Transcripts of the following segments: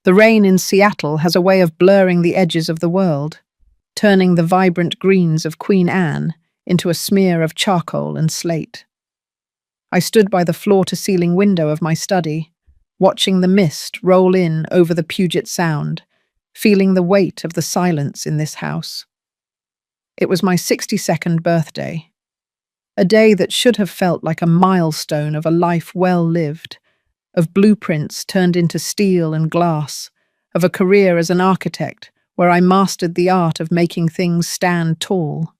The rain in Seattle has a way of blurring the edges of the world, turning the vibrant greens of Queen Anne into a smear of charcoal and slate. I stood by the floor-to-ceiling window of my study, watching the mist roll in over the Puget Sound, feeling the weight of the silence in this house. It was my 62nd birthday, a day that should have felt like a milestone of a life well lived, of blueprints turned into steel and glass, of a career as an architect where I mastered the art of making things stand tall.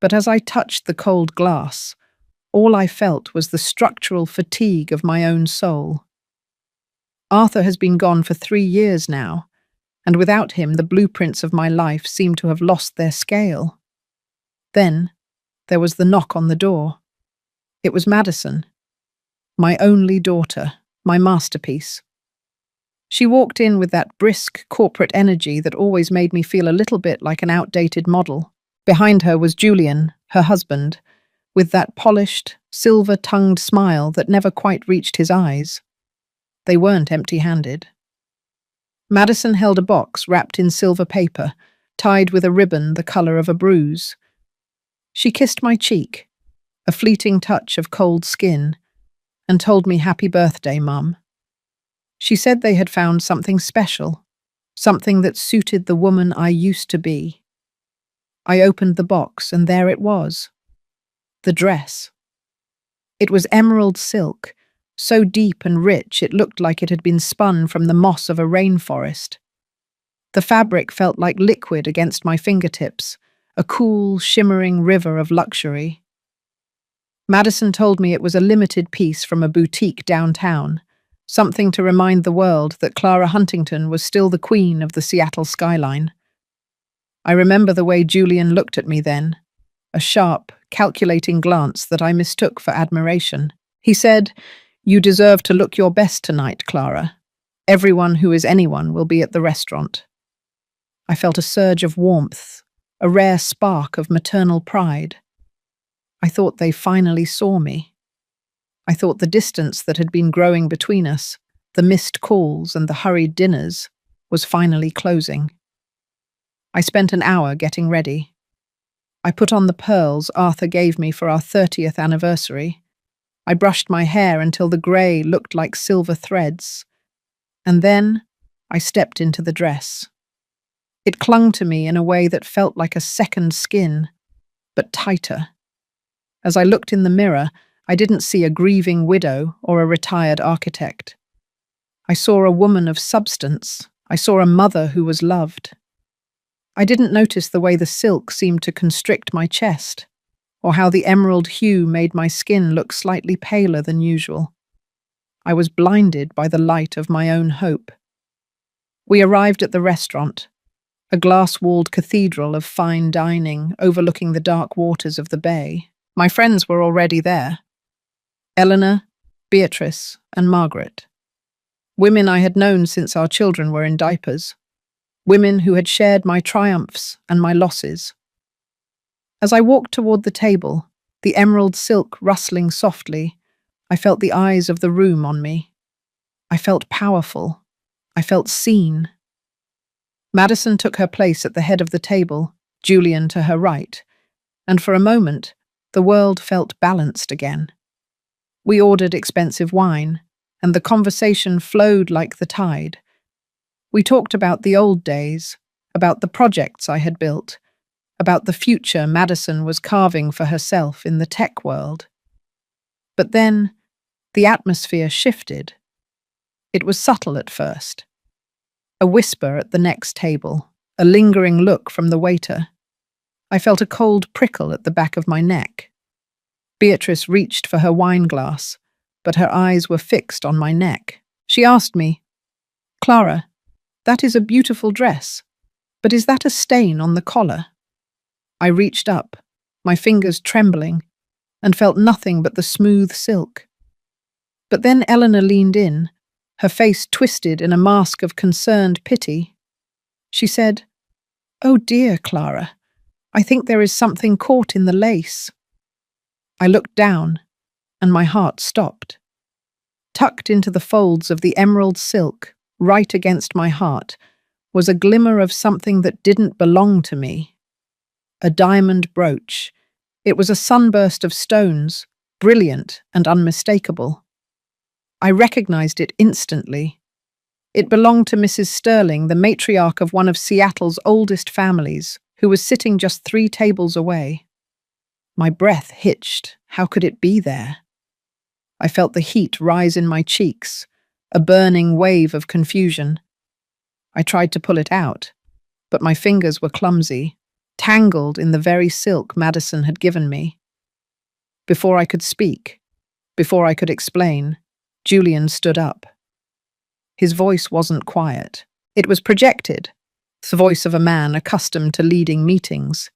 But as I touched the cold glass, all I felt was the structural fatigue of my own soul. Arthur has been gone for 3 years now, and without him the blueprints of my life seemed to have lost their scale. Then there was the knock on the door. It was Madison, my only daughter, my masterpiece. She walked in with that brisk corporate energy that always made me feel a little bit like an outdated model. Behind her was Julian, her husband, with that polished, silver-tongued smile that never quite reached his eyes. They weren't empty-handed. Madison held a box wrapped in silver paper, tied with a ribbon the color of a bruise. She kissed my cheek, a fleeting touch of cold skin, and told me happy birthday, Mum. She said they had found something special, something that suited the woman I used to be. I opened the box, and there it was. The dress. It was emerald silk, so deep and rich it looked like it had been spun from the moss of a rainforest. The fabric felt like liquid against my fingertips, a cool, shimmering river of luxury. Madison told me it was a limited piece from a boutique downtown, something to remind the world that Clara Huntington was still the queen of the Seattle skyline. I remember the way Julian looked at me then, a sharp, calculating glance that I mistook for admiration. He said, "You deserve to look your best tonight, Clara. Everyone who is anyone will be at the restaurant." I felt a surge of warmth, a rare spark of maternal pride. I thought they finally saw me. I thought the distance that had been growing between us, the missed calls and the hurried dinners, was finally closing. I spent an hour getting ready. I put on the pearls Arthur gave me for our 30th anniversary. I brushed my hair until the grey looked like silver threads. And then I stepped into the dress. It clung to me in a way that felt like a second skin, but tighter. As I looked in the mirror, I didn't see a grieving widow or a retired architect. I saw a woman of substance. I saw a mother who was loved. I didn't notice the way the silk seemed to constrict my chest, or how the emerald hue made my skin look slightly paler than usual. I was blinded by the light of my own hope. We arrived at the restaurant, a glass-walled cathedral of fine dining overlooking the dark waters of the bay. My friends were already there. Eleanor, Beatrice, and Margaret. Women I had known since our children were in diapers. Women who had shared my triumphs and my losses. As I walked toward the table, the emerald silk rustling softly, I felt the eyes of the room on me. I felt powerful. I felt seen. Madison took her place at the head of the table, Julian to her right, and for a moment, the world felt balanced again. We ordered expensive wine, and the conversation flowed like the tide. We talked about the old days, about the projects I had built, about the future Madison was carving for herself in the tech world. But then, the atmosphere shifted. It was subtle at first. A whisper at the next table, a lingering look from the waiter. I felt a cold prickle at the back of my neck. Beatrice reached for her wine glass, but her eyes were fixed on my neck. She asked me, "Clara, that is a beautiful dress, but is that a stain on the collar?" I reached up, my fingers trembling, and felt nothing but the smooth silk. But then Eleanor leaned in, her face twisted in a mask of concerned pity. She said, "Oh dear, Clara, I think there is something caught in the lace." I looked down, and my heart stopped. Tucked into the folds of the emerald silk, right against my heart, was a glimmer of something that didn't belong to me. A diamond brooch. It was a sunburst of stones, brilliant and unmistakable. I recognized it instantly. It belonged to Mrs. Sterling, the matriarch of one of Seattle's oldest families, who was sitting just 3 tables away. My breath hitched. How could it be there? I felt the heat rise in my cheeks, a burning wave of confusion. I tried to pull it out, but my fingers were clumsy, tangled in the very silk Madison had given me. Before I could speak, before I could explain, Julian stood up. His voice wasn't quiet. It was projected, the voice of a man accustomed to leading meetings,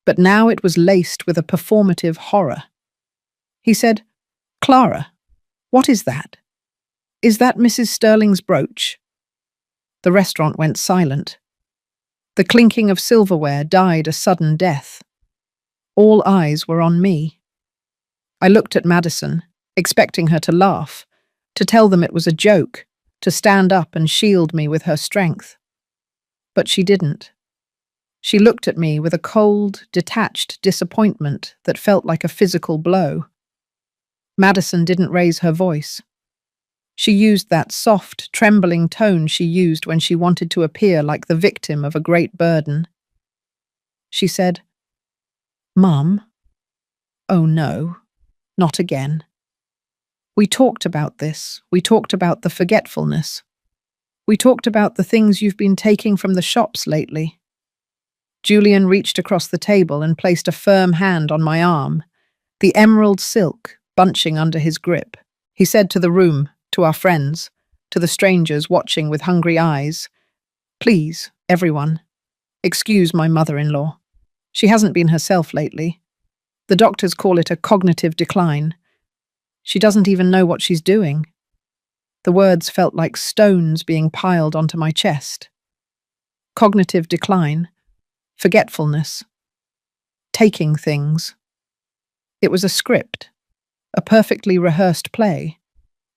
but now it was laced with a performative horror. He said, "Clara, what is that? Is that Mrs. Sterling's brooch?" The restaurant went silent. The clinking of silverware died a sudden death. All eyes were on me. I looked at Madison, expecting her to laugh, to tell them it was a joke, to stand up and shield me with her strength. But she didn't. She looked at me with a cold, detached disappointment that felt like a physical blow. Madison didn't raise her voice. She used that soft, trembling tone she used when she wanted to appear like the victim of a great burden. She said, "Mum, oh no, not again. We talked about this. We talked about the forgetfulness. We talked about the things you've been taking from the shops lately." Julian reached across the table and placed a firm hand on my arm, the emerald silk bunching under his grip. He said to the room, to our friends, to the strangers watching with hungry eyes, "Please, everyone, excuse my mother-in-law. She hasn't been herself lately. The doctors call it a cognitive decline. She doesn't even know what she's doing." The words felt like stones being piled onto my chest. Cognitive decline, forgetfulness, taking things. It was a script, a perfectly rehearsed play,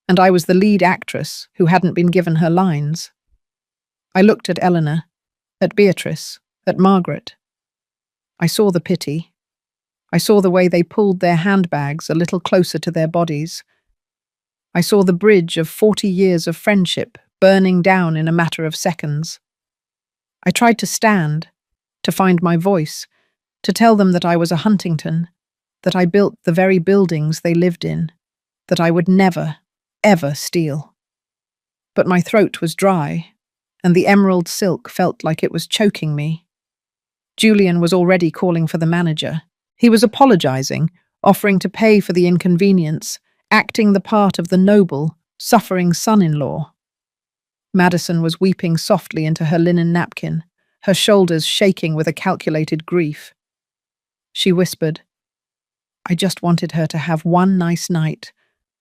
and I was the lead actress who hadn't been given her lines. I looked at Eleanor, at Beatrice, at Margaret. I saw the pity. I saw the way they pulled their handbags a little closer to their bodies. I saw the bridge of 40 years of friendship burning down in a matter of seconds. I tried to stand, to find my voice, to tell them that I was a Huntington, that I built the very buildings they lived in, that I would never, ever steal. But my throat was dry, and the emerald silk felt like it was choking me. Julian was already calling for the manager. He was apologizing, offering to pay for the inconvenience, acting the part of the noble, suffering son-in-law. Madison was weeping softly into her linen napkin, her shoulders shaking with a calculated grief. She whispered, "I just wanted her to have one nice night,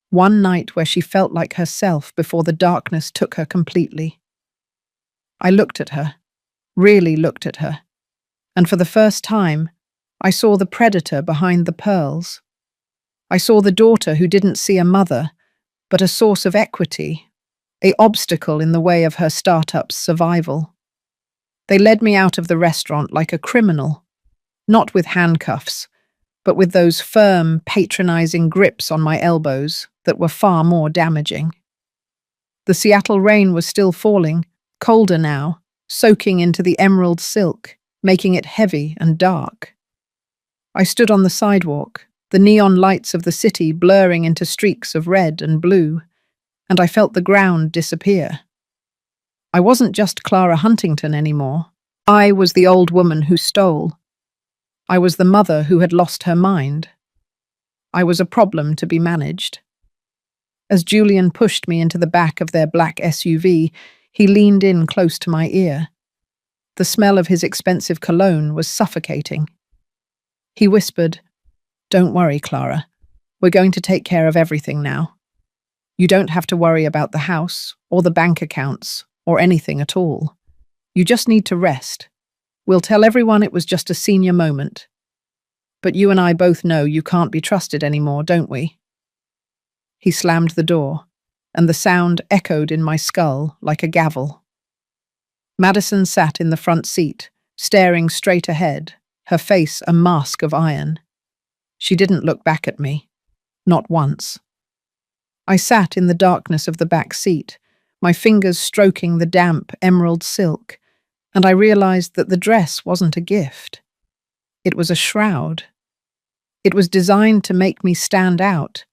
one night where she felt like herself before the darkness took her completely." I looked at her, really looked at her, and for the first time, I saw the predator behind the pearls. I saw the daughter who didn't see a mother, but a source of equity, an obstacle in the way of her startup's survival. They led me out of the restaurant like a criminal, not with handcuffs, but with those firm, patronizing grips on my elbows that were far more damaging. The Seattle rain was still falling, colder now, soaking into the emerald silk, making it heavy and dark. I stood on the sidewalk, the neon lights of the city blurring into streaks of red and blue, and I felt the ground disappear. I wasn't just Clara Huntington anymore. I was the old woman who stole. I was the mother who had lost her mind. I was a problem to be managed. As Julian pushed me into the back of their black SUV, he leaned in close to my ear. The smell of his expensive cologne was suffocating. He whispered, "Don't worry, Clara. We're going to take care of everything now. You don't have to worry about the house, or the bank accounts, or anything at all. You just need to rest. We'll tell everyone it was just a senior moment. But you and I both know you can't be trusted anymore, don't we?" He slammed the door, and the sound echoed in my skull like a gavel. Madison sat in the front seat, staring straight ahead, her face a mask of iron. She didn't look back at me, not once. I sat in the darkness of the back seat, my fingers stroking the damp emerald silk, and I realized that the dress wasn't a gift. It was a shroud. It was designed to make me stand out,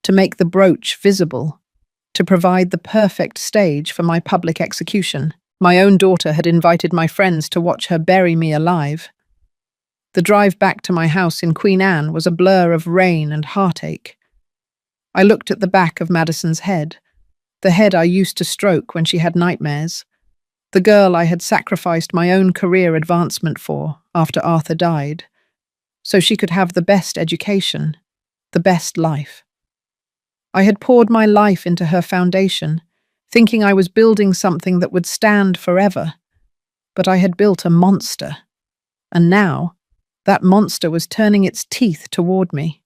to make the brooch visible, to provide the perfect stage for my public execution. My own daughter had invited my friends to watch her bury me alive. The drive back to my house in Queen Anne was a blur of rain and heartache. I looked at the back of Madison's head, the head I used to stroke when she had nightmares, the girl I had sacrificed my own career advancement for after Arthur died, so she could have the best education, the best life. I had poured my life into her foundation, thinking I was building something that would stand forever, but I had built a monster, and now that monster was turning its teeth toward me.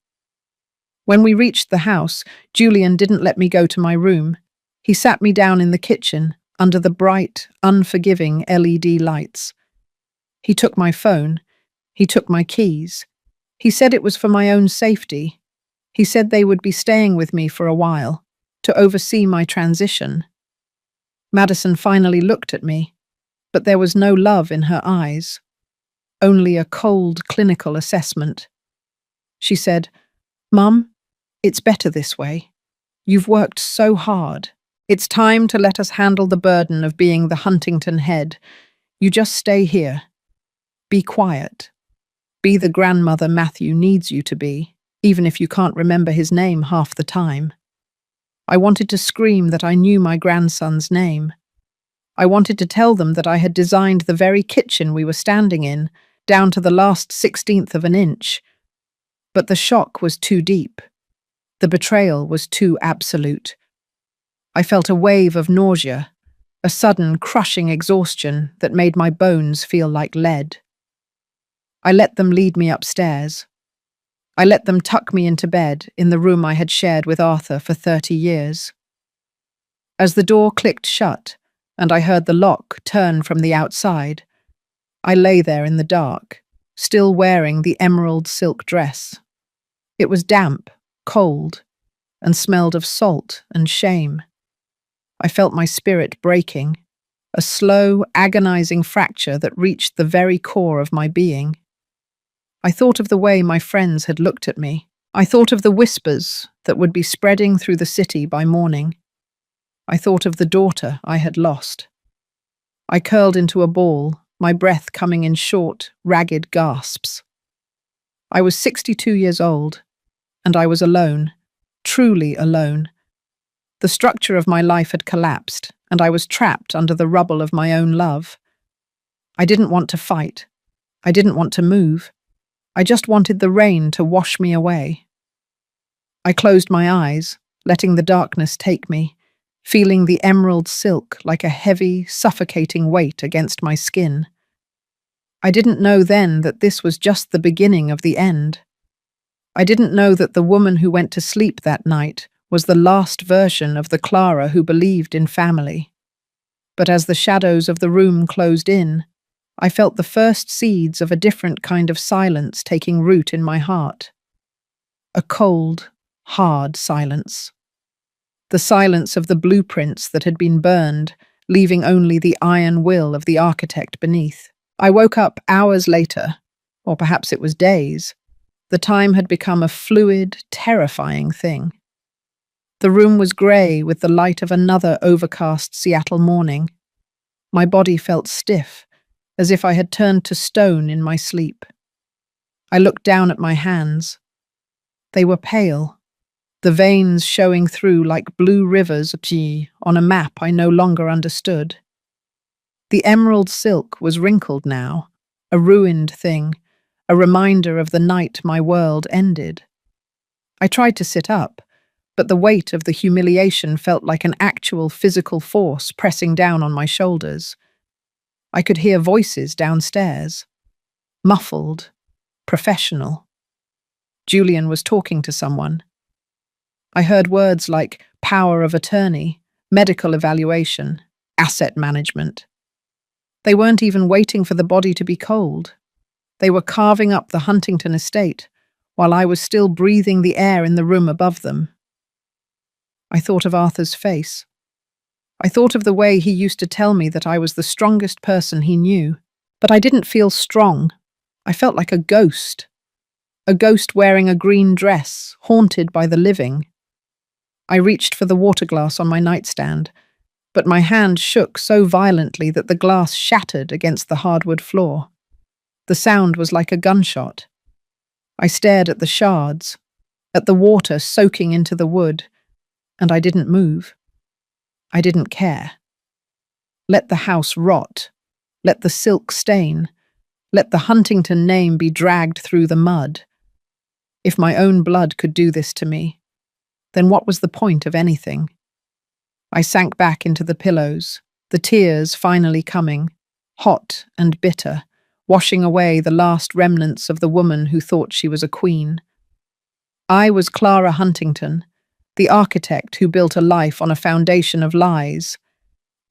When we reached the house, Julian didn't let me go to my room. He sat me down in the kitchen, under the bright, unforgiving LED lights. He took my phone. He took my keys. He said it was for my own safety. He said they would be staying with me for a while, to oversee my transition. Madison finally looked at me, but there was no love in her eyes, only a cold clinical assessment. She said, "Mum, it's better this way. You've worked so hard. It's time to let us handle the burden of being the Huntington head. You just stay here. Be quiet. Be the grandmother Matthew needs you to be, even if you can't remember his name half the time." I wanted to scream that I knew my grandson's name. I wanted to tell them that I had designed the very kitchen we were standing in, down to the last 16th of an inch. But the shock was too deep. The betrayal was too absolute. I felt a wave of nausea, a sudden crushing exhaustion that made my bones feel like lead. I let them lead me upstairs. I let them tuck me into bed in the room I had shared with Arthur for 30 years. As the door clicked shut, and I heard the lock turn from the outside, I lay there in the dark, still wearing the emerald silk dress. It was damp, cold, and smelled of salt and shame. I felt my spirit breaking, a slow, agonizing fracture that reached the very core of my being. I thought of the way my friends had looked at me. I thought of the whispers that would be spreading through the city by morning. I thought of the daughter I had lost. I curled into a ball, my breath coming in short, ragged gasps. I was 62 years old, and I was alone, truly alone. The structure of my life had collapsed, and I was trapped under the rubble of my own love. I didn't want to fight. I didn't want to move. I just wanted the rain to wash me away. I closed my eyes, letting the darkness take me, feeling the emerald silk like a heavy, suffocating weight against my skin. I didn't know then that this was just the beginning of the end. I didn't know that the woman who went to sleep that night was the last version of the Clara who believed in family. But as the shadows of the room closed in, I felt the first seeds of a different kind of silence taking root in my heart. A cold, hard silence. The silence of the blueprints that had been burned, leaving only the iron will of the architect beneath. I woke up hours later, or perhaps it was days. The time had become a fluid, terrifying thing. The room was grey with the light of another overcast Seattle morning. My body felt stiff, as if I had turned to stone in my sleep. I looked down at my hands. They were pale, the veins showing through like blue rivers on a map I no longer understood. The emerald silk was wrinkled now, a ruined thing, a reminder of the night my world ended. I tried to sit up, but the weight of the humiliation felt like an actual physical force pressing down on my shoulders. I could hear voices downstairs, muffled, professional. Julian was talking to someone. I heard words like power of attorney, medical evaluation, asset management. They weren't even waiting for the body to be cold. They were carving up the Huntington estate while I was still breathing the air in the room above them. I thought of Arthur's face. I thought of the way he used to tell me that I was the strongest person he knew, but I didn't feel strong. I felt like a ghost wearing a green dress, haunted by the living. I reached for the water glass on my nightstand, but my hand shook so violently that the glass shattered against the hardwood floor. The sound was like a gunshot. I stared at the shards, at the water soaking into the wood, and I didn't move. I didn't care. Let the house rot. Let the silk stain. Let the Huntington name be dragged through the mud. If my own blood could do this to me, then what was the point of anything? I sank back into the pillows, the tears finally coming, hot and bitter, washing away the last remnants of the woman who thought she was a queen. I was Clara Huntington, the architect who built a life on a foundation of lies.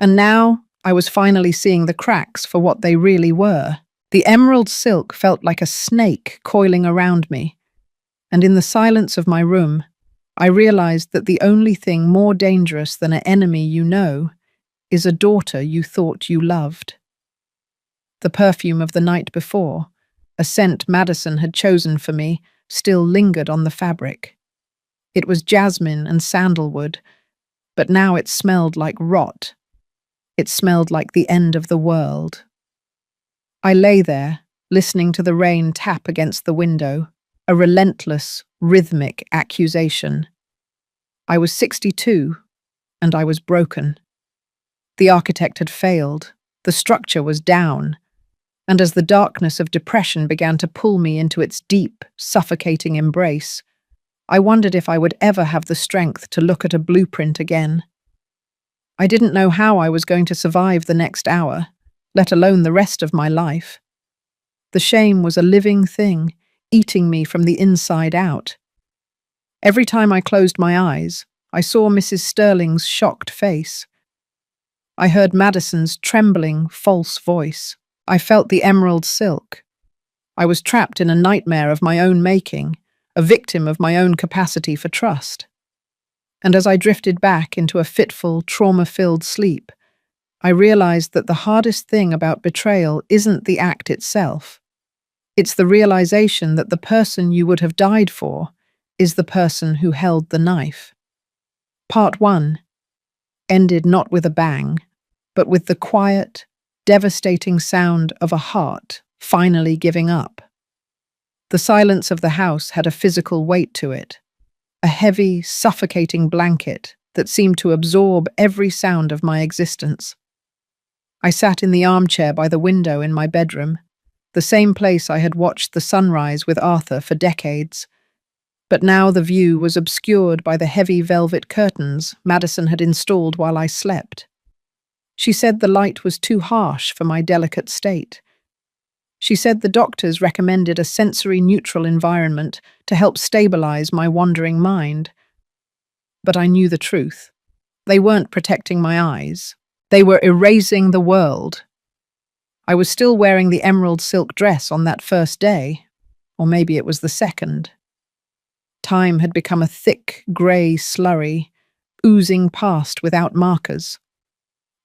And now I was finally seeing the cracks for what they really were. The emerald silk felt like a snake coiling around me, and in the silence of my room, I realized that the only thing more dangerous than an enemy you know is a daughter you thought you loved. The perfume of the night before, a scent Madison had chosen for me, still lingered on the fabric. It was jasmine and sandalwood, but now it smelled like rot. It smelled like the end of the world. I lay there, listening to the rain tap against the window, a relentless, rhythmic accusation. I was 62, and I was broken. The architect had failed, the structure was down, and as the darkness of depression began to pull me into its deep, suffocating embrace, I wondered if I would ever have the strength to look at a blueprint again. I didn't know how I was going to survive the next hour, let alone the rest of my life. The shame was a living thing, eating me from the inside out. Every time I closed my eyes, I saw Mrs. Sterling's shocked face. I heard Madison's trembling, false voice. I felt the emerald silk. I was trapped in a nightmare of my own making, a victim of my own capacity for trust. And as I drifted back into a fitful, trauma-filled sleep, I realized that the hardest thing about betrayal isn't the act itself. It's the realization that the person you would have died for is the person who held the knife. Part 1 ended not with a bang, but with the quiet, devastating sound of a heart finally giving up. The silence of the house had a physical weight to it, a heavy, suffocating blanket that seemed to absorb every sound of my existence. I sat in the armchair by the window in my bedroom, the same place I had watched the sunrise with Arthur for decades. But now the view was obscured by the heavy velvet curtains Madison had installed while I slept. She said the light was too harsh for my delicate state. She said the doctors recommended a sensory-neutral environment to help stabilize my wandering mind. But I knew the truth. They weren't protecting my eyes. They were erasing the world. I was still wearing the emerald silk dress on that first day, or maybe it was the second. Time had become a thick, grey slurry, oozing past without markers.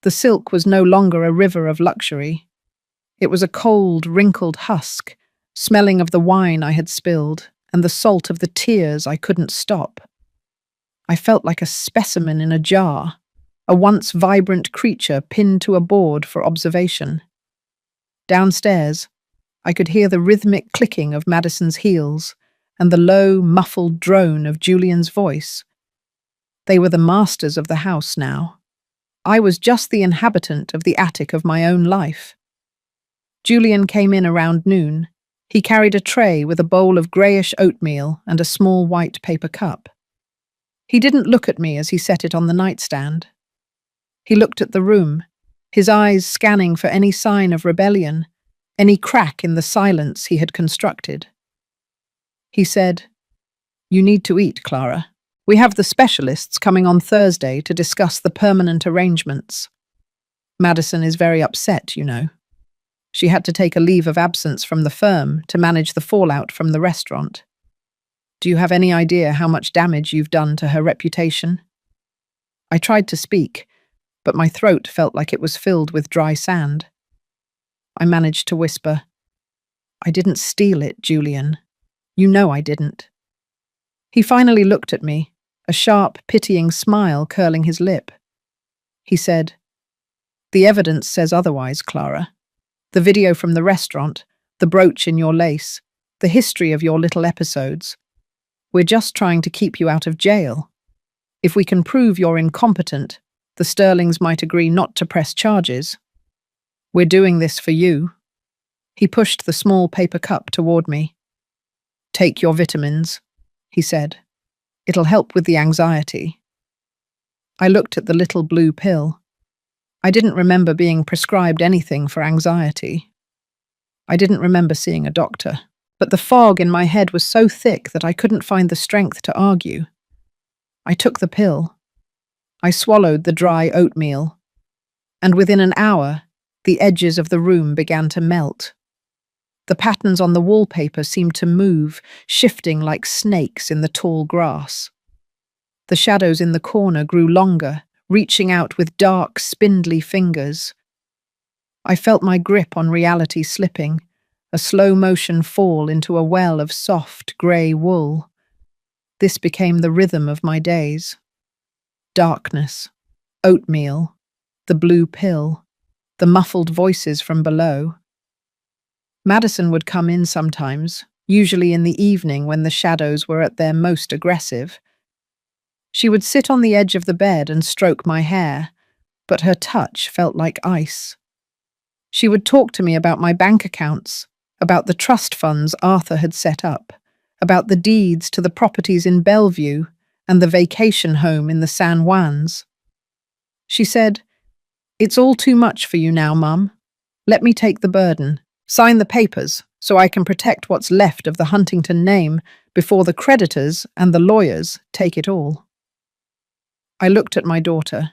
The silk was no longer a river of luxury. It was a cold, wrinkled husk, smelling of the wine I had spilled and the salt of the tears I couldn't stop. I felt like a specimen in a jar, a once vibrant creature pinned to a board for observation. Downstairs, I could hear the rhythmic clicking of Madison's heels and the low, muffled drone of Julian's voice. They were the masters of the house now. I was just the inhabitant of the attic of my own life. Julian came in around noon. He carried a tray with a bowl of greyish oatmeal and a small white paper cup. He didn't look at me as he set it on the nightstand. He looked at the room, his eyes scanning for any sign of rebellion, any crack in the silence he had constructed. He said, "You need to eat, Clara. We have the specialists coming on Thursday to discuss the permanent arrangements. Madison is very upset, you know. She had to take a leave of absence from the firm to manage the fallout from the restaurant. Do you have any idea how much damage you've done to her reputation? I tried to speak, but my throat felt like it was filled with dry sand. I managed to whisper, "I didn't steal it, Julian. You know I didn't." He finally looked at me, a sharp, pitying smile curling his lip. He said, "The evidence says otherwise, Clara. The video from the restaurant, the brooch in your lace, the history of your little episodes. We're just trying to keep you out of jail. If we can prove you're incompetent, the Sterlings might agree not to press charges. We're doing this for you." He pushed the small paper cup toward me. "Take your vitamins," he said. "It'll help with the anxiety." I looked at the little blue pill. I didn't remember being prescribed anything for anxiety. I didn't remember seeing a doctor, but the fog in my head was so thick that I couldn't find the strength to argue. I took the pill. I swallowed the dry oatmeal, and within an hour, the edges of the room began to melt. The patterns on the wallpaper seemed to move, shifting like snakes in the tall grass. The shadows in the corner grew longer, reaching out with dark, spindly fingers. I felt my grip on reality slipping, a slow-motion fall into a well of soft, grey wool. This became the rhythm of my days. Darkness, oatmeal, the blue pill, the muffled voices from below. Madison would come in sometimes, usually in the evening when the shadows were at their most aggressive. She would sit on the edge of the bed and stroke my hair, but her touch felt like ice. She would talk to me about my bank accounts, about the trust funds Arthur had set up, about the deeds to the properties in Bellevue and the vacation home in the San Juans. She said, "It's all too much for you now, Mum. Let me take the burden. Sign the papers so I can protect what's left of the Huntington name before the creditors and the lawyers take it all." I looked at my daughter,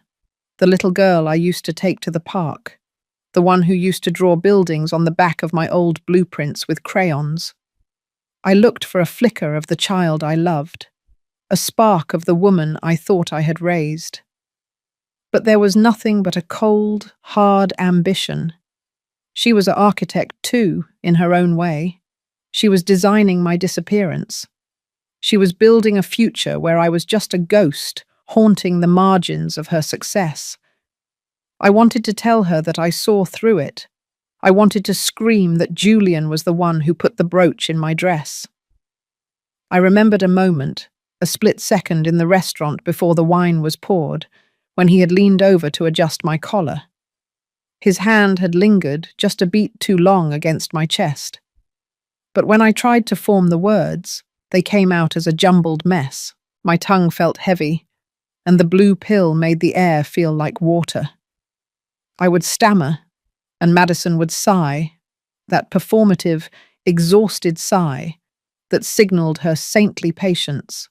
the little girl I used to take to the park, the one who used to draw buildings on the back of my old blueprints with crayons. I looked for a flicker of the child I loved, a spark of the woman I thought I had raised. But there was nothing but a cold, hard ambition. She was an architect too, in her own way. She was designing my disappearance. She was building a future where I was just a ghost, haunting the margins of her success. I wanted to tell her that I saw through it. I wanted to scream that Julian was the one who put the brooch in my dress. I remembered a moment, a split second in the restaurant before the wine was poured, when he had leaned over to adjust my collar. His hand had lingered just a beat too long against my chest. But when I tried to form the words, they came out as a jumbled mess. My tongue felt heavy, and the blue pill made the air feel like water. I would stammer, and Madison would sigh, that performative, exhausted sigh that signaled her saintly patience.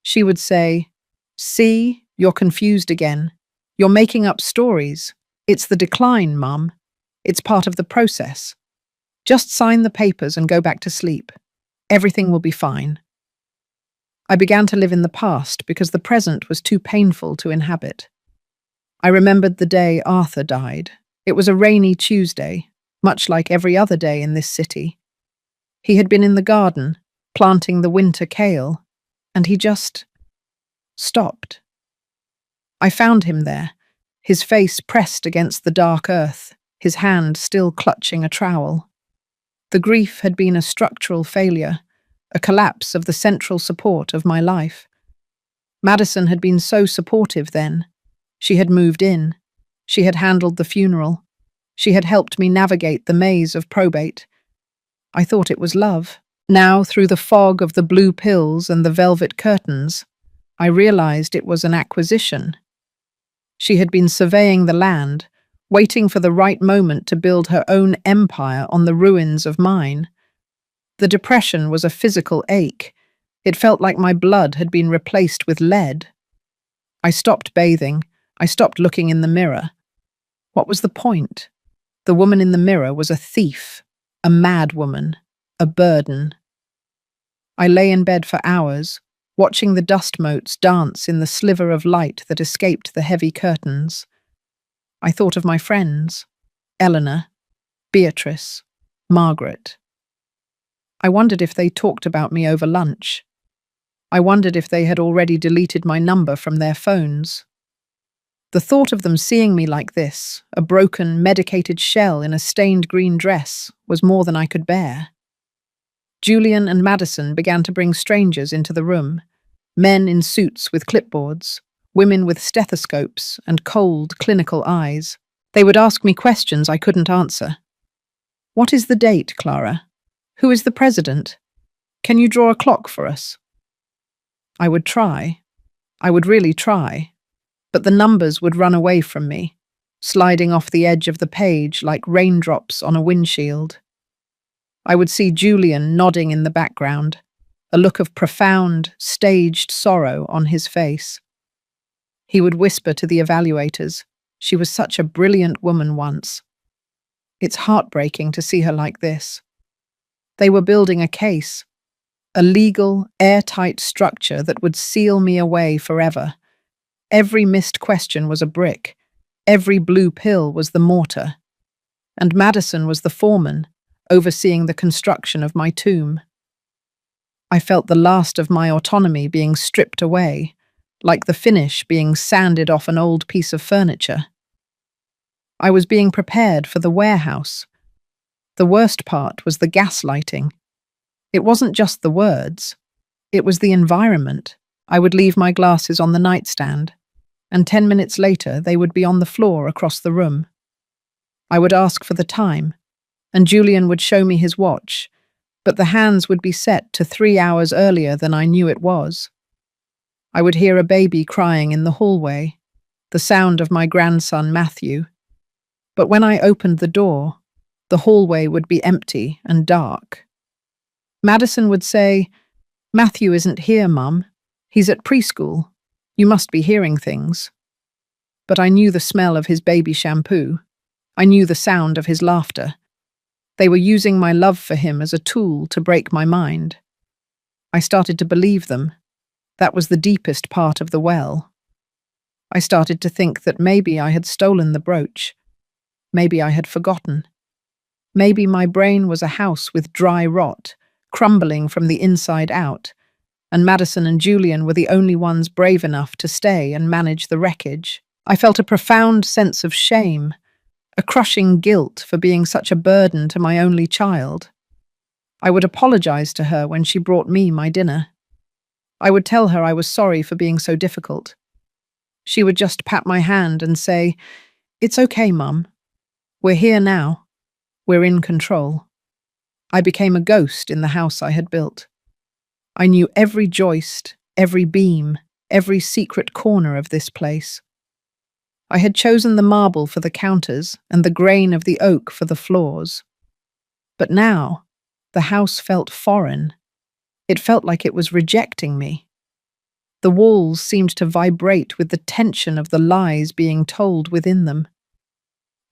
She would say, "See, you're confused again. You're making up stories. It's the decline, Mum. It's part of the process. Just sign the papers and go back to sleep. Everything will be fine." I began to live in the past because the present was too painful to inhabit. I remembered the day Arthur died. It was a rainy Tuesday, much like every other day in this city. He had been in the garden, planting the winter kale, and he just stopped. I found him there, his face pressed against the dark earth, his hand still clutching a trowel. The grief had been a structural failure, a collapse of the central support of my life. Madison had been so supportive then. She had moved in. She had handled the funeral. She had helped me navigate the maze of probate. I thought it was love. Now, through the fog of the blue pills and the velvet curtains, I realized it was an acquisition. She had been surveying the land, waiting for the right moment to build her own empire on the ruins of mine. The depression was a physical ache, It felt like my blood had been replaced with lead. I stopped bathing. I stopped looking in the mirror. What was the point? The woman in the mirror was a thief, a mad woman, a burden. I lay in bed for hours, watching the dust motes dance in the sliver of light that escaped the heavy curtains. I thought of my friends, Eleanor, Beatrice, Margaret. I wondered if they talked about me over lunch. I wondered if they had already deleted my number from their phones. The thought of them seeing me like this, a broken, medicated shell in a stained green dress, was more than I could bear. Julian and Madison began to bring strangers into the room, men in suits with clipboards, women with stethoscopes and cold, clinical eyes. They would ask me questions I couldn't answer. What is the date, Clara? Who is the president? Can you draw a clock for us? I would try. I would really try. But the numbers would run away from me, sliding off the edge of the page like raindrops on a windshield. I would see Julian nodding in the background, a look of profound, staged sorrow on his face. He would whisper to the evaluators, "She was such a brilliant woman once." It's heartbreaking to see her like this. They were building a case, a legal, airtight structure that would seal me away forever. Every missed question was a brick. Every blue pill was the mortar. And Madison was the foreman, overseeing the construction of my tomb. I felt the last of my autonomy being stripped away, like the finish being sanded off an old piece of furniture. I was being prepared for the warehouse. The worst part was the gaslighting. It wasn't just the words. It was the environment. I would leave my glasses on the nightstand, and 10 minutes later they would be on the floor across the room. I would ask for the time, and Julian would show me his watch, but the hands would be set to 3 hours earlier than I knew it was. I would hear a baby crying in the hallway, the sound of my grandson Matthew. But when I opened the door, the hallway would be empty and dark. Madison would say, "Matthew isn't here, Mum. He's at preschool. You must be hearing things." But I knew the smell of his baby shampoo. I knew the sound of his laughter. They were using my love for him as a tool to break my mind. I started to believe them. That was the deepest part of the well. I started to think that maybe I had stolen the brooch. Maybe I had forgotten. Maybe my brain was a house with dry rot, crumbling from the inside out, and Madison and Julian were the only ones brave enough to stay and manage the wreckage. I felt a profound sense of shame, a crushing guilt for being such a burden to my only child. I would apologize to her when she brought me my dinner. I would tell her I was sorry for being so difficult. She would just pat my hand and say, "It's okay, Mum. We're here now. We're in control." I became a ghost in the house I had built. I knew every joist, every beam, every secret corner of this place. I had chosen the marble for the counters and the grain of the oak for the floors. But now, the house felt foreign. It felt like it was rejecting me. The walls seemed to vibrate with the tension of the lies being told within them.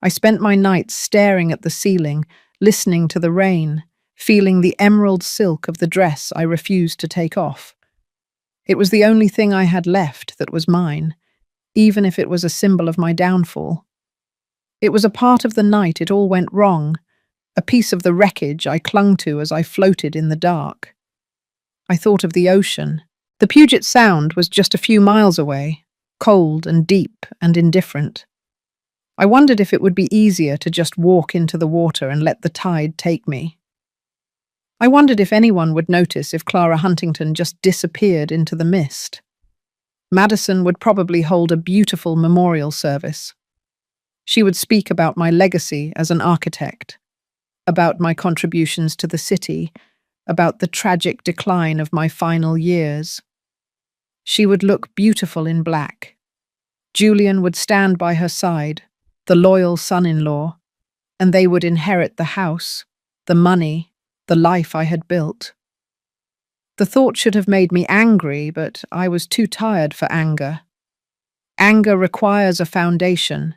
I spent my nights staring at the ceiling, listening to the rain, feeling the emerald silk of the dress I refused to take off. It was the only thing I had left that was mine, even if it was a symbol of my downfall. It was a part of the night it all went wrong, a piece of the wreckage I clung to as I floated in the dark. I thought of the ocean. The Puget Sound was just a few miles away, cold and deep and indifferent. I wondered if it would be easier to just walk into the water and let the tide take me. I wondered if anyone would notice if Clara Huntington just disappeared into the mist. Madison would probably hold a beautiful memorial service. She would speak about my legacy as an architect, about my contributions to the city, about the tragic decline of my final years. She would look beautiful in black. Julian would stand by her side, the loyal son-in-law, and they would inherit the house, the money, the life I had built. The thought should have made me angry, but I was too tired for anger. Anger requires a foundation,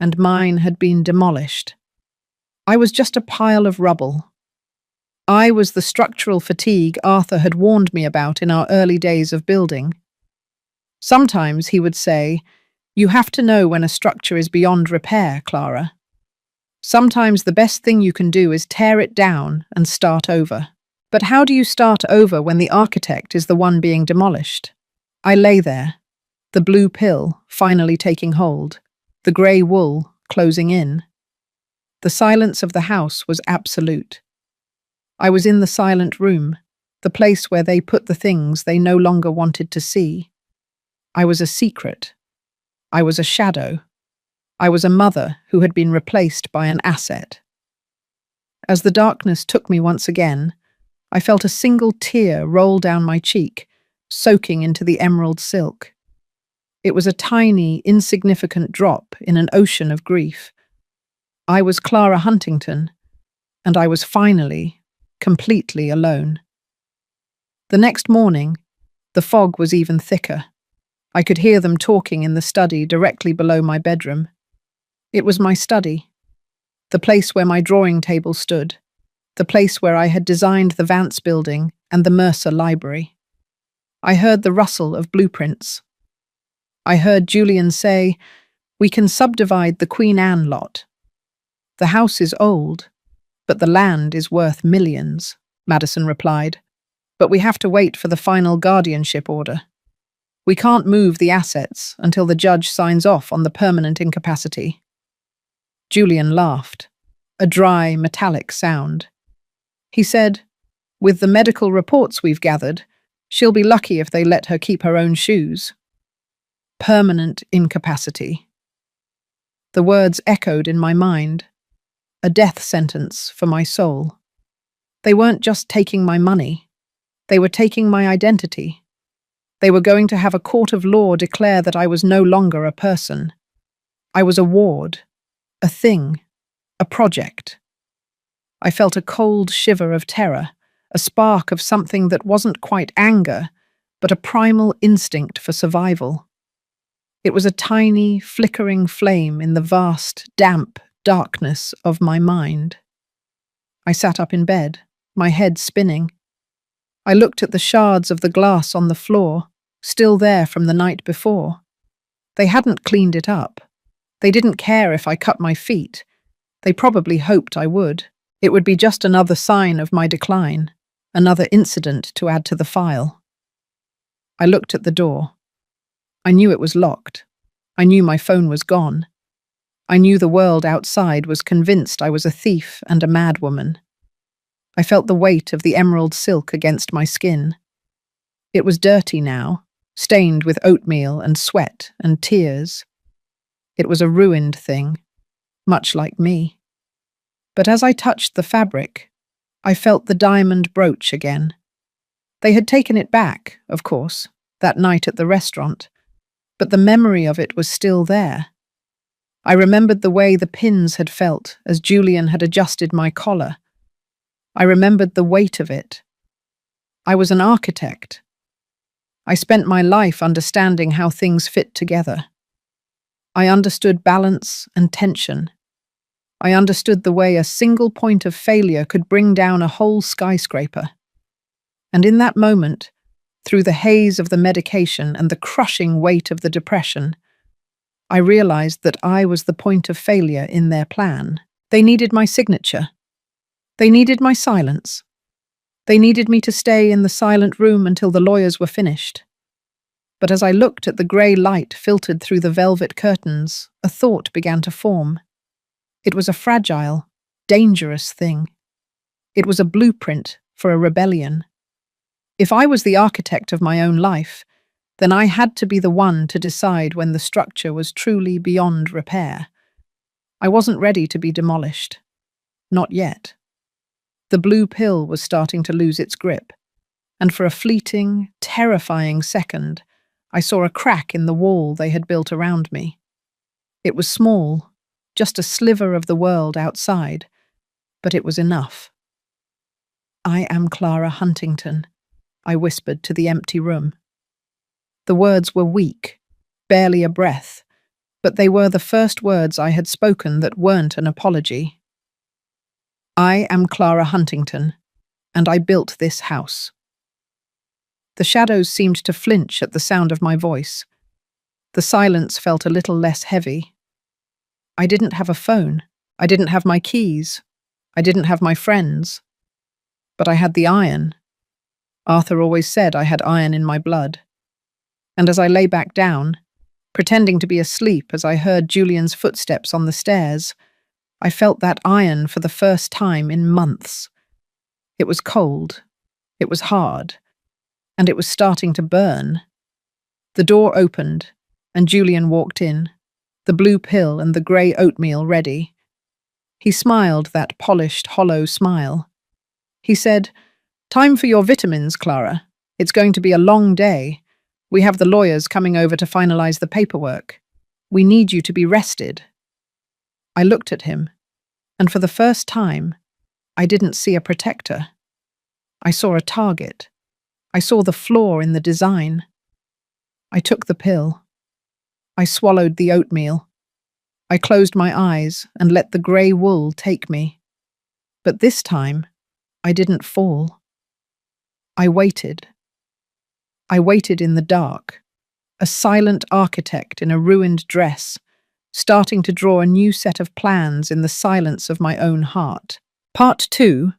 and mine had been demolished. I was just a pile of rubble. I was the structural fatigue Arthur had warned me about in our early days of building. Sometimes he would say, "You have to know when a structure is beyond repair, Clara. Sometimes the best thing you can do is tear it down and start over." But how do you start over when the architect is the one being demolished? I lay there, the blue pill finally taking hold, the grey wool closing in. The silence of the house was absolute. I was in the silent room, the place where they put the things they no longer wanted to see. I was a secret. I was a shadow. I was a mother who had been replaced by an asset. As the darkness took me once again, I felt a single tear roll down my cheek, soaking into the emerald silk. It was a tiny, insignificant drop in an ocean of grief. I was Clara Huntington, and I was finally, completely alone. The next morning, the fog was even thicker. I could hear them talking in the study directly below my bedroom. It was my study, the place where my drawing table stood, the place where I had designed the Vance building and the Mercer Library. I heard the rustle of blueprints. I heard Julian say, "We can subdivide the Queen Anne lot. The house is old, but the land is worth millions," Madison replied. "But we have to wait for the final guardianship order. We can't move the assets until the judge signs off on the permanent incapacity." Julian laughed, a dry, metallic sound. He said, "With the medical reports we've gathered, she'll be lucky if they let her keep her own shoes." Permanent incapacity. The words echoed in my mind, a death sentence for my soul. They weren't just taking my money, they were taking my identity. They were going to have a court of law declare that I was no longer a person. I was a ward, a thing, a project. I felt a cold shiver of terror, a spark of something that wasn't quite anger, but a primal instinct for survival. It was a tiny, flickering flame in the vast, damp darkness of my mind. I sat up in bed, my head spinning. I looked at the shards of the glass on the floor, still there from the night before. They hadn't cleaned it up. They didn't care if I cut my feet. They probably hoped I would. It would be just another sign of my decline, another incident to add to the file. I looked at the door. I knew it was locked. I knew my phone was gone. I knew the world outside was convinced I was a thief and a madwoman. I felt the weight of the emerald silk against my skin. It was dirty now, stained with oatmeal and sweat and tears. It was a ruined thing, much like me. But as I touched the fabric, I felt the diamond brooch again. They had taken it back, of course, that night at the restaurant, but the memory of it was still there. I remembered the way the pins had felt as Julian had adjusted my collar. I remembered the weight of it. I was an architect. I spent my life understanding how things fit together. I understood balance and tension. I understood the way a single point of failure could bring down a whole skyscraper. And in that moment, through the haze of the medication and the crushing weight of the depression, I realized that I was the point of failure in their plan. They needed my signature. They needed my silence. They needed me to stay in the silent room until the lawyers were finished. But as I looked at the grey light filtered through the velvet curtains, a thought began to form. It was a fragile, dangerous thing. It was a blueprint for a rebellion. If I was the architect of my own life, then I had to be the one to decide when the structure was truly beyond repair. I wasn't ready to be demolished. Not yet. The blue pill was starting to lose its grip, and for a fleeting, terrifying second, I saw a crack in the wall they had built around me. It was small, just a sliver of the world outside, but it was enough. I am Clara Huntington. I whispered to the empty room. The words were weak, barely a breath, but they were the first words I had spoken that weren't an apology. I am Clara Huntington, and I built this house. The shadows seemed to flinch at the sound of my voice. The silence felt a little less heavy. I didn't have a phone. I didn't have my keys. I didn't have my friends. But I had the iron. Arthur always said I had iron in my blood. And as I lay back down, pretending to be asleep as I heard Julian's footsteps on the stairs, I felt that iron for the first time in months. It was cold. It was hard. And it was starting to burn. The door opened, and Julian walked in, the blue pill and the grey oatmeal ready. He smiled that polished, hollow smile. He said, "Time for your vitamins, Clara. It's going to be a long day. We have the lawyers coming over to finalize the paperwork. We need you to be rested." I looked at him, and for the first time, I didn't see a protector. I saw a target. I saw the flaw in the design. I took the pill. I swallowed the oatmeal. I closed my eyes and let the grey wool take me. But this time, I didn't fall. I waited. I waited in the dark, a silent architect in a ruined dress, starting to draw a new set of plans in the silence of my own heart. Part 2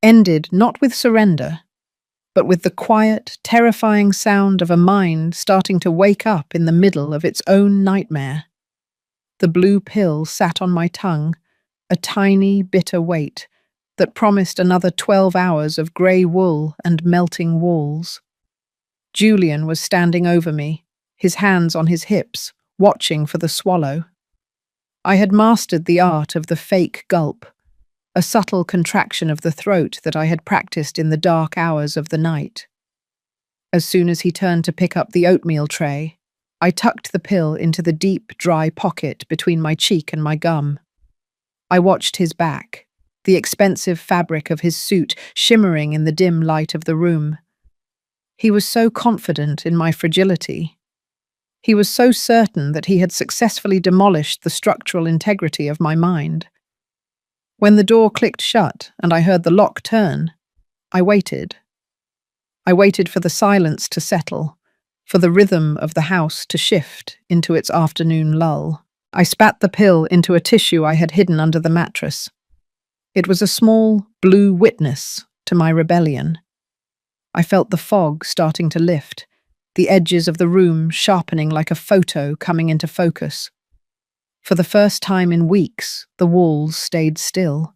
ended not with surrender, but with the quiet, terrifying sound of a mind starting to wake up in the middle of its own nightmare. The blue pill sat on my tongue, a tiny, bitter weight that promised another 12 hours of grey wool and melting walls. Julian was standing over me, his hands on his hips, watching for the swallow. I had mastered the art of the fake gulp, a subtle contraction of the throat that I had practiced in the dark hours of the night. As soon as he turned to pick up the oatmeal tray, I tucked the pill into the deep, dry pocket between my cheek and my gum. I watched his back, the expensive fabric of his suit shimmering in the dim light of the room. He was so confident in my fragility. He was so certain that he had successfully demolished the structural integrity of my mind. When the door clicked shut and I heard the lock turn, I waited. I waited for the silence to settle, for the rhythm of the house to shift into its afternoon lull. I spat the pill into a tissue I had hidden under the mattress. It was a small, blue witness to my rebellion. I felt the fog starting to lift, the edges of the room sharpening like a photo coming into focus. For the first time in weeks, the walls stayed still.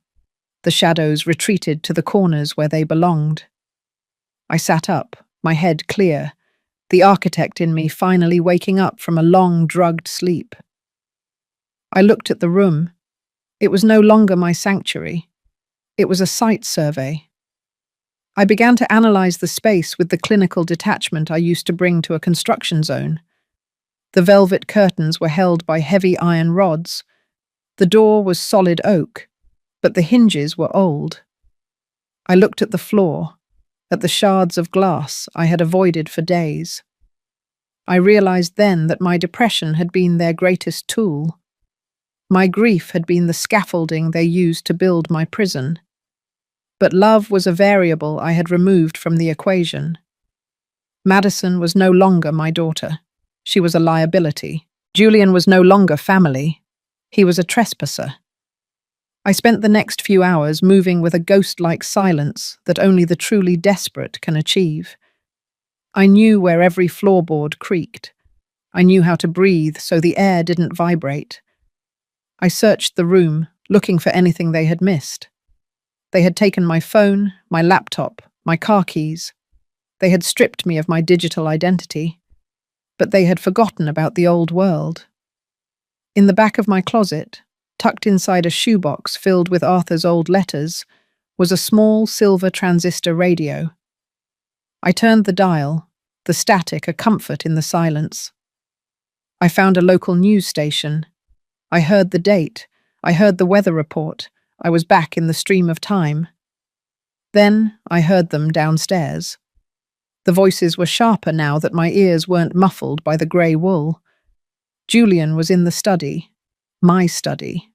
The shadows retreated to the corners where they belonged. I sat up, my head clear, the architect in me finally waking up from a long, drugged sleep. I looked at the room. It was no longer my sanctuary. It was a site survey. I began to analyze the space with the clinical detachment I used to bring to a construction zone. The velvet curtains were held by heavy iron rods. The door was solid oak, but the hinges were old. I looked at the floor, at the shards of glass I had avoided for days. I realized then that my depression had been their greatest tool. My grief had been the scaffolding they used to build my prison. But love was a variable I had removed from the equation. Madison was no longer my daughter. She was a liability. Julian was no longer family. He was a trespasser. I spent the next few hours moving with a ghost-like silence that only the truly desperate can achieve. I knew where every floorboard creaked. I knew how to breathe so the air didn't vibrate. I searched the room, looking for anything they had missed. They had taken my phone, my laptop, my car keys. They had stripped me of my digital identity. But they had forgotten about the old world. In the back of my closet, tucked inside a shoebox filled with Arthur's old letters, was a small silver transistor radio. I turned the dial, the static a comfort in the silence. I found a local news station. I heard the date. I heard the weather report. I was back in the stream of time. Then I heard them downstairs. The voices were sharper now that my ears weren't muffled by the grey wool. Julian was in the study. My study.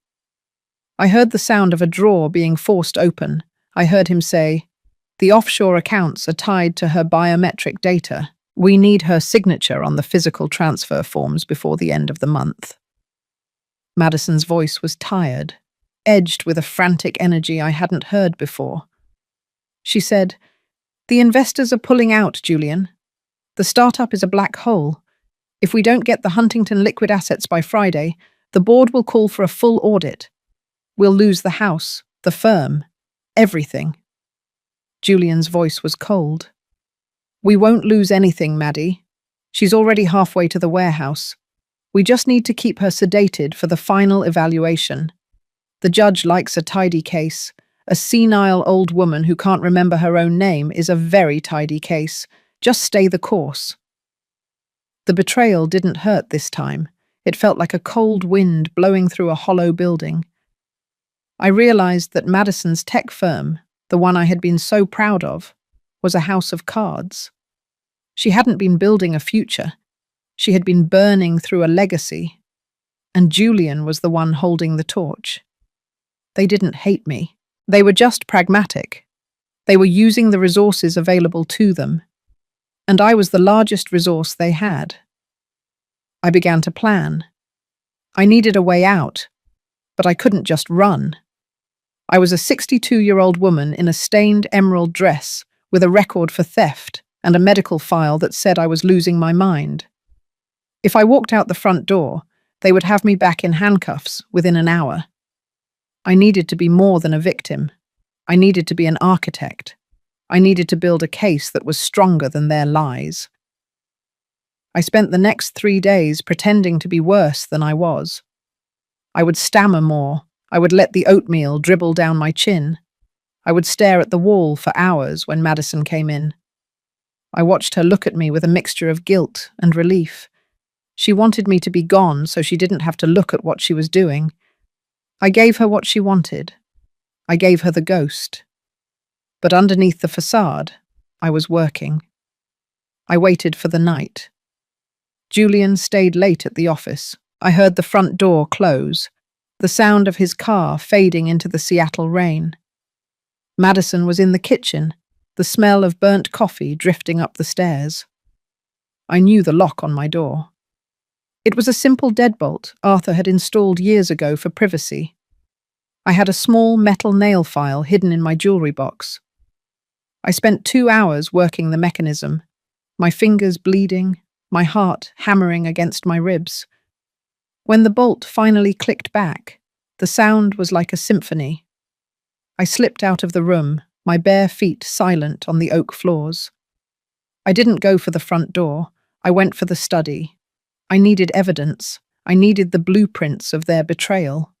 I heard the sound of a drawer being forced open. I heard him say, "The offshore accounts are tied to her biometric data. We need her signature on the physical transfer forms before the end of the month." Madison's voice was tired, edged with a frantic energy I hadn't heard before. She said, "The investors are pulling out, Julian. The startup is a black hole. If we don't get the Huntington liquid assets by Friday, the board will call for a full audit. We'll lose the house, the firm, everything." Julian's voice was cold. "We won't lose anything, Maddie. She's already halfway to the warehouse. We just need to keep her sedated for the final evaluation. The judge likes a tidy case. A senile old woman who can't remember her own name is a very tidy case. Just stay the course." The betrayal didn't hurt this time. It felt like a cold wind blowing through a hollow building. I realized that Madison's tech firm, the one I had been so proud of, was a house of cards. She hadn't been building a future. She had been burning through a legacy. And Julian was the one holding the torch. They didn't hate me. They were just pragmatic. They were using the resources available to them. And I was the largest resource they had. I began to plan. I needed a way out, but I couldn't just run. I was a 62-year-old woman in a stained emerald dress with a record for theft and a medical file that said I was losing my mind. If I walked out the front door, they would have me back in handcuffs within an hour. I needed to be more than a victim. I needed to be an architect. I needed to build a case that was stronger than their lies. I spent the next 3 days pretending to be worse than I was. I would stammer more. I would let the oatmeal dribble down my chin. I would stare at the wall for hours when Madison came in. I watched her look at me with a mixture of guilt and relief. She wanted me to be gone so she didn't have to look at what she was doing. I gave her what she wanted. I gave her the ghost. But underneath the facade, I was working. I waited for the night. Julian stayed late at the office. I heard the front door close, the sound of his car fading into the Seattle rain. Madison was in the kitchen, the smell of burnt coffee drifting up the stairs. I knew the lock on my door. It was a simple deadbolt Arthur had installed years ago for privacy. I had a small metal nail file hidden in my jewelry box. I spent 2 hours working the mechanism, my fingers bleeding, my heart hammering against my ribs. When the bolt finally clicked back, the sound was like a symphony. I slipped out of the room, my bare feet silent on the oak floors. I didn't go for the front door. I went for the study. I needed evidence. I needed the blueprints of their betrayal.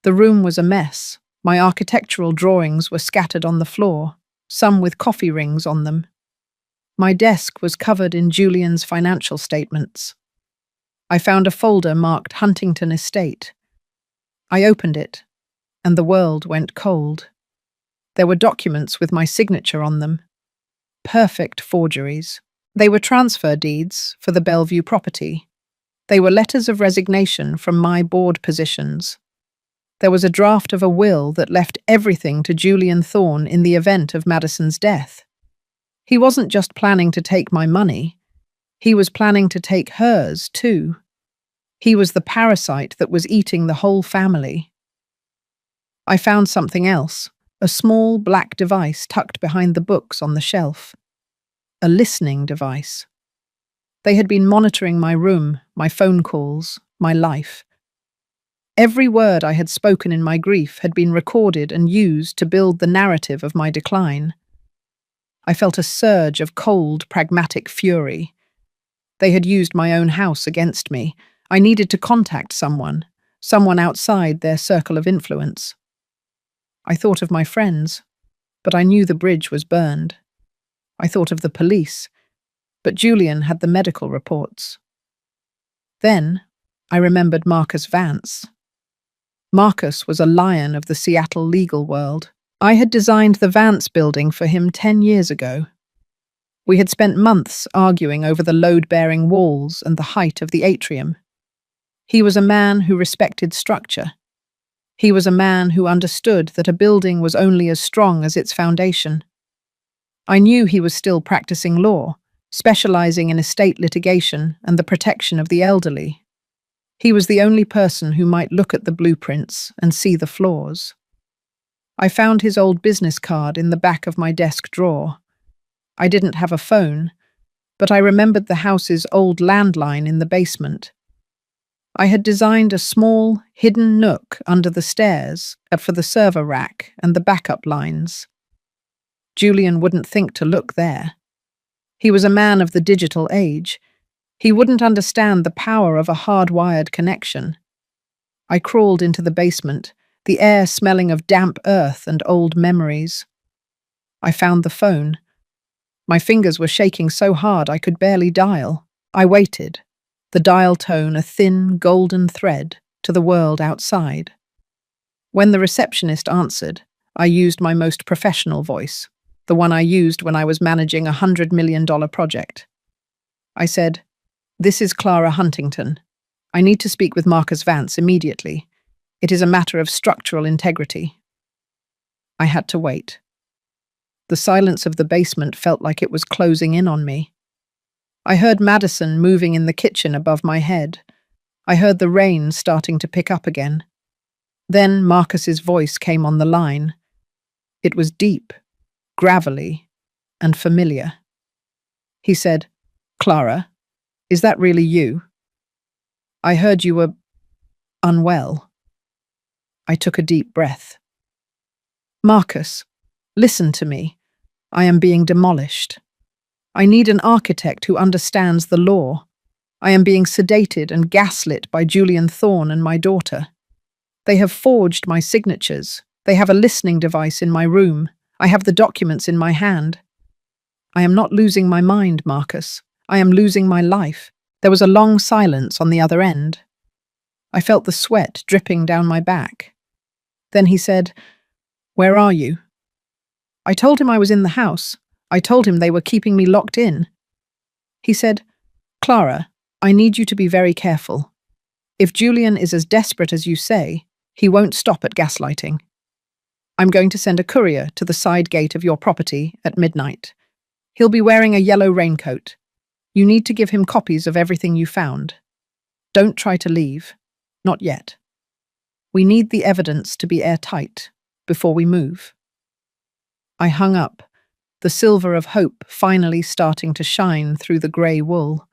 The room was a mess. My architectural drawings were scattered on the floor, some with coffee rings on them. My desk was covered in Julian's financial statements. I found a folder marked Huntington Estate. I opened it, and the world went cold. There were documents with my signature on them. Perfect forgeries. They were transfer deeds for the Bellevue property. They were letters of resignation from my board positions. There was a draft of a will that left everything to Julian Thorne in the event of Madison's death. He wasn't just planning to take my money. He was planning to take hers, too. He was the parasite that was eating the whole family. I found something else, a small black device tucked behind the books on the shelf. A listening device. They had been monitoring my room, my phone calls, my life. Every word I had spoken in my grief had been recorded and used to build the narrative of my decline. I felt a surge of cold, pragmatic fury. They had used my own house against me. I needed to contact someone outside their circle of influence. I thought of my friends, but I knew the bridge was burned. I thought of the police, but Julian had the medical reports. Then I remembered Marcus Vance. Marcus was a lion of the Seattle legal world. I had designed the Vance building for him 10 years ago. We had spent months arguing over the load-bearing walls and the height of the atrium. He was a man who respected structure. He was a man who understood that a building was only as strong as its foundation. I knew he was still practicing law, specializing in estate litigation and the protection of the elderly. He was the only person who might look at the blueprints and see the flaws. I found his old business card in the back of my desk drawer. I didn't have a phone, but I remembered the house's old landline in the basement. I had designed a small, hidden nook under the stairs for the server rack and the backup lines. Julian wouldn't think to look there. He was a man of the digital age. He wouldn't understand the power of a hardwired connection. I crawled into the basement, the air smelling of damp earth and old memories. I found the phone. My fingers were shaking so hard I could barely dial. I waited, the dial tone a thin, golden thread to the world outside. When the receptionist answered, I used my most professional voice, the one I used when I was managing a $100 million project. I said, "This is Clara Huntington. I need to speak with Marcus Vance immediately. It is a matter of structural integrity." I had to wait. The silence of the basement felt like it was closing in on me. I heard Madison moving in the kitchen above my head. I heard the rain starting to pick up again. Then Marcus's voice came on the line. It was deep, gravelly, and familiar. He said, "Clara, is that really you? I heard you were unwell." I took a deep breath. "Marcus, listen to me. I am being demolished. I need an architect who understands the law. I am being sedated and gaslit by Julian Thorne and my daughter. They have forged my signatures. They have a listening device in my room. I have the documents in my hand. I am not losing my mind, Marcus. I am losing my life." There was a long silence on the other end. I felt the sweat dripping down my back. Then he said, "Where are you?" I told him I was in the house. I told him they were keeping me locked in. He said, "Clara, I need you to be very careful. If Julian is as desperate as you say, he won't stop at gaslighting. I'm going to send a courier to the side gate of your property at midnight. He'll be wearing a yellow raincoat. You need to give him copies of everything you found. Don't try to leave. Not yet. We need the evidence to be airtight before we move." I hung up, the silver of hope finally starting to shine through the grey wool.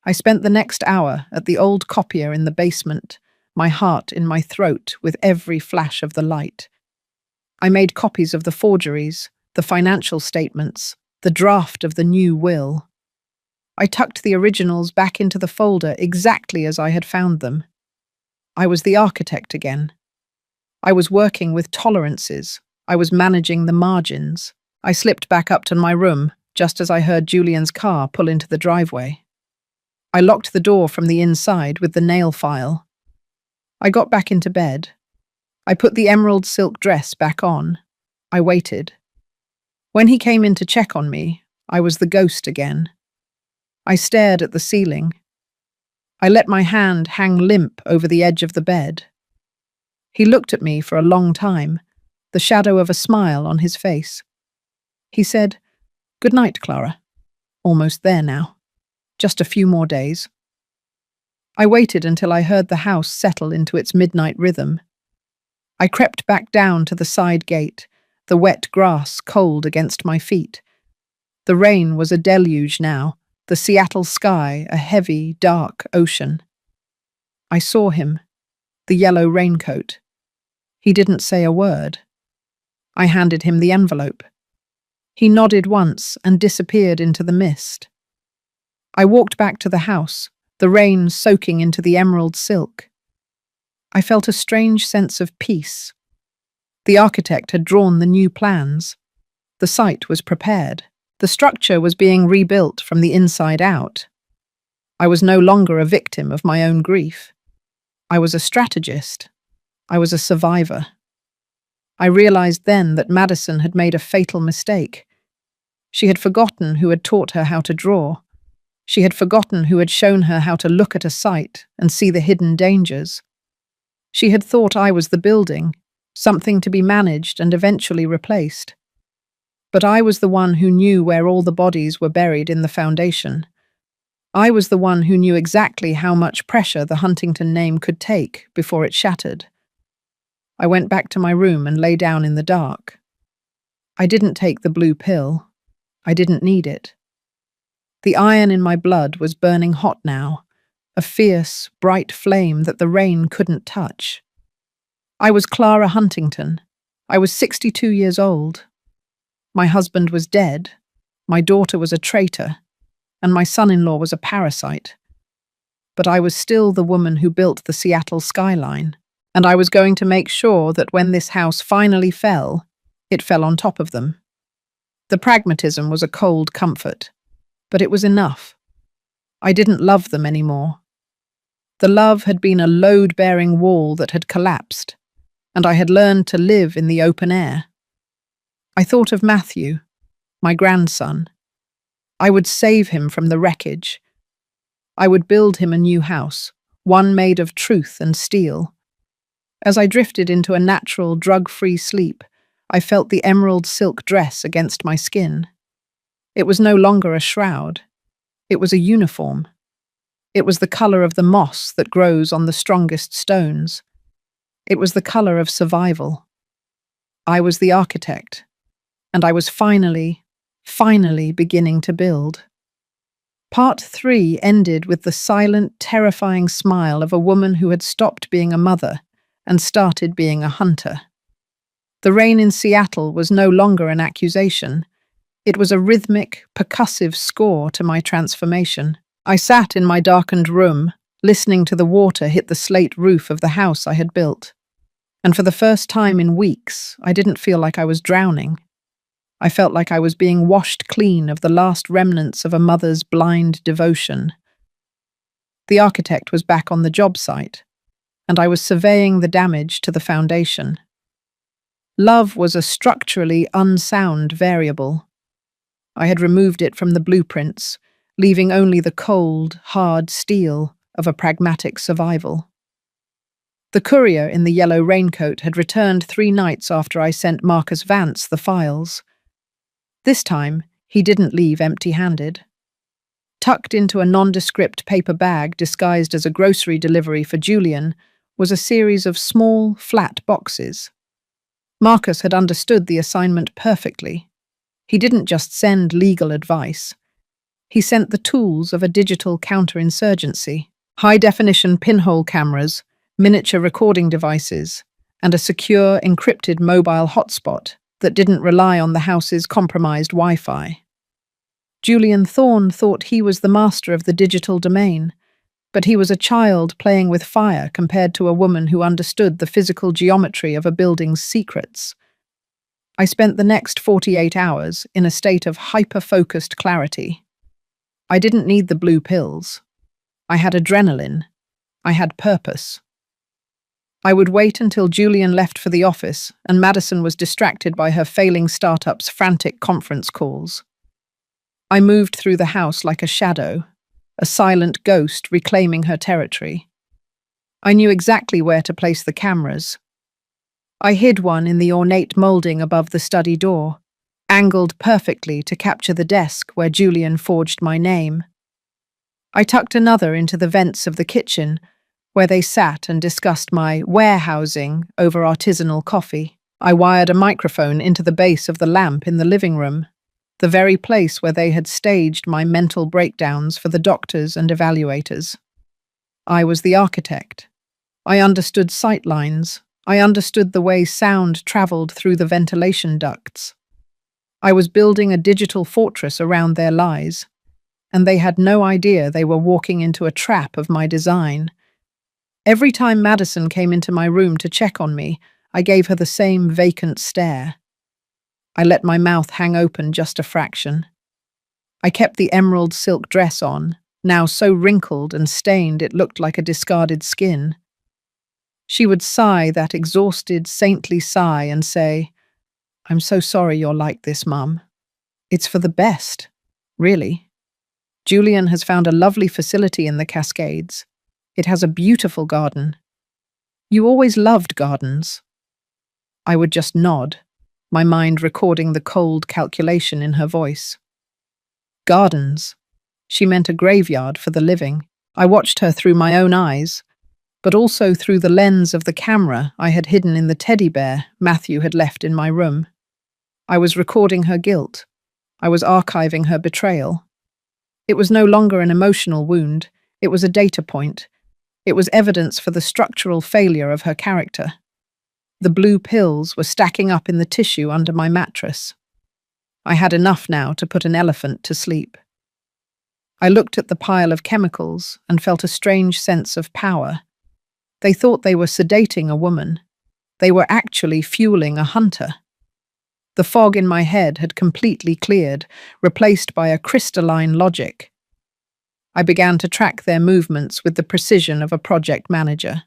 I spent the next hour at the old copier in the basement, my heart in my throat with every flash of the light. I made copies of the forgeries, the financial statements, the draft of the new will. I tucked the originals back into the folder exactly as I had found them. I was the architect again. I was working with tolerances. I was managing the margins. I slipped back up to my room just as I heard Julian's car pull into the driveway. I locked the door from the inside with the nail file. I got back into bed. I put the emerald silk dress back on. I waited. When he came in to check on me, I was the ghost again. I stared at the ceiling. I let my hand hang limp over the edge of the bed. He looked at me for a long time, the shadow of a smile on his face. He said, "Good night, Clara. Almost there now. Just a few more days." I waited until I heard the house settle into its midnight rhythm. I crept back down to the side gate, the wet grass cold against my feet. The rain was a deluge now, the Seattle sky a heavy, dark ocean. I saw him, the yellow raincoat. He didn't say a word. I handed him the envelope. He nodded once and disappeared into the mist. I walked back to the house, the rain soaking into the emerald silk. I felt a strange sense of peace. The architect had drawn the new plans. The site was prepared. The structure was being rebuilt from the inside out. I was no longer a victim of my own grief. I was a strategist. I was a survivor. I realized then that Madison had made a fatal mistake. She had forgotten who had taught her how to draw. She had forgotten who had shown her how to look at a sight and see the hidden dangers. She had thought I was the building, something to be managed and eventually replaced. But I was the one who knew where all the bodies were buried in the foundation. I was the one who knew exactly how much pressure the Huntington name could take before it shattered. I went back to my room and lay down in the dark. I didn't take the blue pill. I didn't need it. The iron in my blood was burning hot now, a fierce, bright flame that the rain couldn't touch. I was Clara Huntington. I was 62 years old. My husband was dead, my daughter was a traitor, and my son-in-law was a parasite. But I was still the woman who built the Seattle skyline, and I was going to make sure that when this house finally fell, it fell on top of them. The pragmatism was a cold comfort, but it was enough. I didn't love them anymore. The love had been a load-bearing wall that had collapsed, and I had learned to live in the open air. I thought of Matthew, my grandson. I would save him from the wreckage. I would build him a new house, one made of truth and steel. As I drifted into a natural, drug-free sleep, I felt the emerald silk dress against my skin. It was no longer a shroud. It was a uniform. It was the color of the moss that grows on the strongest stones. It was the color of survival. I was the architect, and I was finally beginning to build. Part 3 ended with the silent, terrifying smile of a woman who had stopped being a mother and started being a hunter. The rain in Seattle was no longer an accusation. It was a rhythmic, percussive score to my transformation. I sat in my darkened room, listening to the water hit the slate roof of the house I had built. And for the first time in weeks, I didn't feel like I was drowning. I felt like I was being washed clean of the last remnants of a mother's blind devotion. The architect was back on the job site, and I was surveying the damage to the foundation. Love was a structurally unsound variable. I had removed it from the blueprints, leaving only the cold, hard steel of a pragmatic survival. The courier in the yellow raincoat had returned 3 nights after I sent Marcus Vance the files. This time, he didn't leave empty-handed. Tucked into a nondescript paper bag disguised as a grocery delivery for Julian was a series of small, flat boxes. Marcus had understood the assignment perfectly. He didn't just send legal advice. He sent the tools of a digital counterinsurgency, high-definition pinhole cameras, miniature recording devices, and a secure, encrypted mobile hotspot that didn't rely on the house's compromised Wi-Fi. Julian Thorne thought he was the master of the digital domain, but he was a child playing with fire compared to a woman who understood the physical geometry of a building's secrets. I spent the next 48 hours in a state of hyper-focused clarity. I didn't need the blue pills. I had adrenaline. I had purpose. I would wait until Julian left for the office and Madison was distracted by her failing startup's frantic conference calls. I moved through the house like a shadow, a silent ghost reclaiming her territory. I knew exactly where to place the cameras. I hid one in the ornate molding above the study door, angled perfectly to capture the desk where Julian forged my name. I tucked another into the vents of the kitchen, where they sat and discussed my warehousing over artisanal coffee. I wired a microphone into the base of the lamp in the living room, the very place where they had staged my mental breakdowns for the doctors and evaluators. I was the architect. I understood sightlines. I understood the way sound traveled through the ventilation ducts. I was building a digital fortress around their lies, and they had no idea they were walking into a trap of my design. Every time Madison came into my room to check on me, I gave her the same vacant stare. I let my mouth hang open just a fraction. I kept the emerald silk dress on, now so wrinkled and stained it looked like a discarded skin. She would sigh that exhausted, saintly sigh and say, "I'm so sorry you're like this, Mum." It's for the best, really. Julian has found a lovely facility in the Cascades. It has a beautiful garden. You always loved gardens. I would just nod, my mind recording the cold calculation in her voice. Gardens. She meant a graveyard for the living. I watched her through my own eyes, but also through the lens of the camera I had hidden in the teddy bear Matthew had left in my room. I was recording her guilt. I was archiving her betrayal. It was no longer an emotional wound. It was a data point. It was evidence for the structural failure of her character. The blue pills were stacking up in the tissue under my mattress. I had enough now to put an elephant to sleep. I looked at the pile of chemicals and felt a strange sense of power. They thought they were sedating a woman. They were actually fueling a hunter. The fog in my head had completely cleared, replaced by a crystalline logic. I began to track their movements with the precision of a project manager.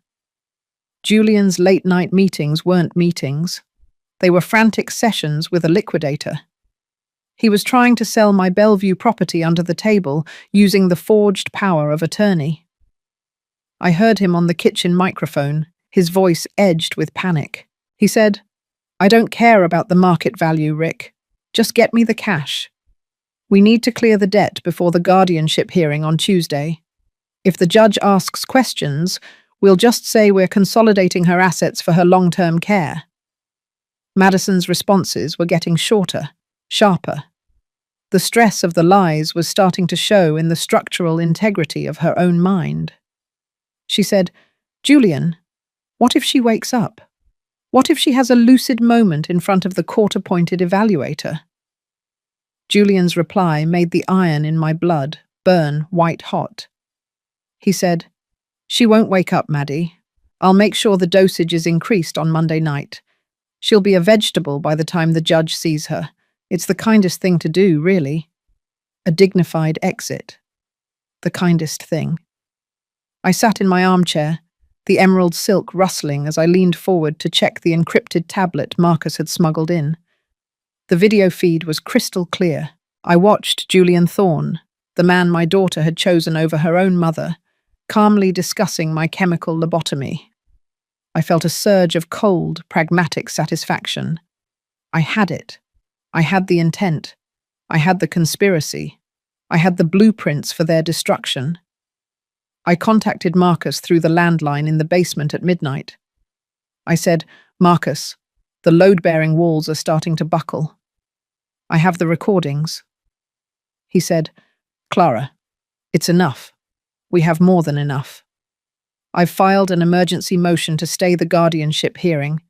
Julian's late-night meetings weren't meetings. They were frantic sessions with a liquidator. He was trying to sell my Bellevue property under the table using the forged power of attorney. I heard him on the kitchen microphone, his voice edged with panic. He said, "I don't care about the market value, Rick. Just get me the cash. We need to clear the debt before the guardianship hearing on Tuesday. If the judge asks questions, we'll just say we're consolidating her assets for her long-term care." Madison's responses were getting shorter, sharper. The stress of the lies was starting to show in the structural integrity of her own mind. She said, "Julian, what if she wakes up? What if she has a lucid moment in front of the court-appointed evaluator?" Julian's reply made the iron in my blood burn white-hot. He said, "She won't wake up, Maddie. I'll make sure the dosage is increased on Monday night. She'll be a vegetable by the time the judge sees her. It's the kindest thing to do, really. A dignified exit. The kindest thing." I sat in my armchair, the emerald silk rustling as I leaned forward to check the encrypted tablet Marcus had smuggled in. The video feed was crystal clear. I watched Julian Thorne, the man my daughter had chosen over her own mother, calmly discussing my chemical lobotomy. I felt a surge of cold, pragmatic satisfaction. I had it. I had the intent. I had the conspiracy. I had the blueprints for their destruction. I contacted Marcus through the landline in the basement at midnight. I said, "Marcus, the load-bearing walls are starting to buckle. I have the recordings." He said, "Clara, it's enough. We have more than enough. I've filed an emergency motion to stay the guardianship hearing.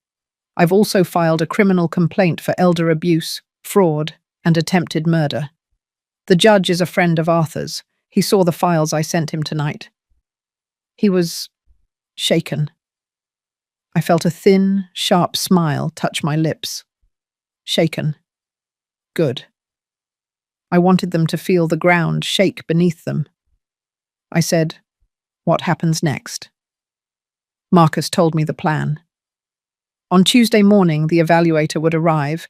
I've also filed a criminal complaint for elder abuse, fraud, and attempted murder. The judge is a friend of Arthur's. He saw the files I sent him tonight." He was shaken. I felt a thin, sharp smile touch my lips. Shaken. Good. I wanted them to feel the ground shake beneath them. I said, "What happens next?" Marcus told me the plan. On Tuesday morning, the evaluator would arrive,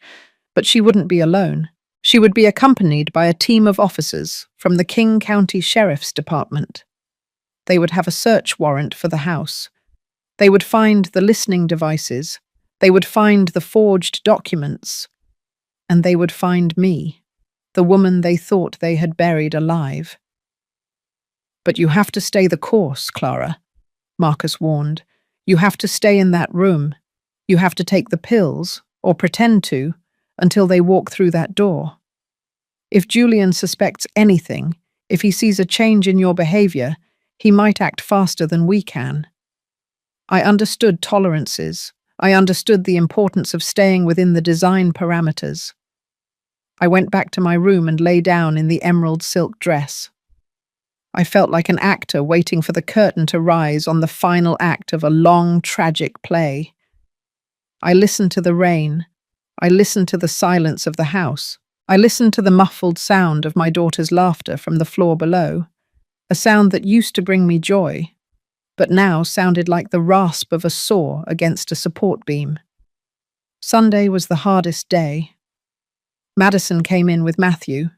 but she wouldn't be alone. She would be accompanied by a team of officers from the King County Sheriff's Department. They would have a search warrant for the house. They would find the listening devices. They would find the forged documents. And they would find me, the woman they thought they had buried alive. "But you have to stay the course, Clara," Marcus warned. "You have to stay in that room. You have to take the pills, or pretend to, until they walk through that door. If Julian suspects anything, if he sees a change in your behavior, he might act faster than we can." I understood tolerances. I understood the importance of staying within the design parameters. I went back to my room and lay down in the emerald silk dress. I felt like an actor waiting for the curtain to rise on the final act of a long, tragic play. I listened to the rain. I listened to the silence of the house. I listened to the muffled sound of my daughter's laughter from the floor below, a sound that used to bring me joy, but now sounded like the rasp of a saw against a support beam. Sunday was the hardest day. Madison came in with Matthew,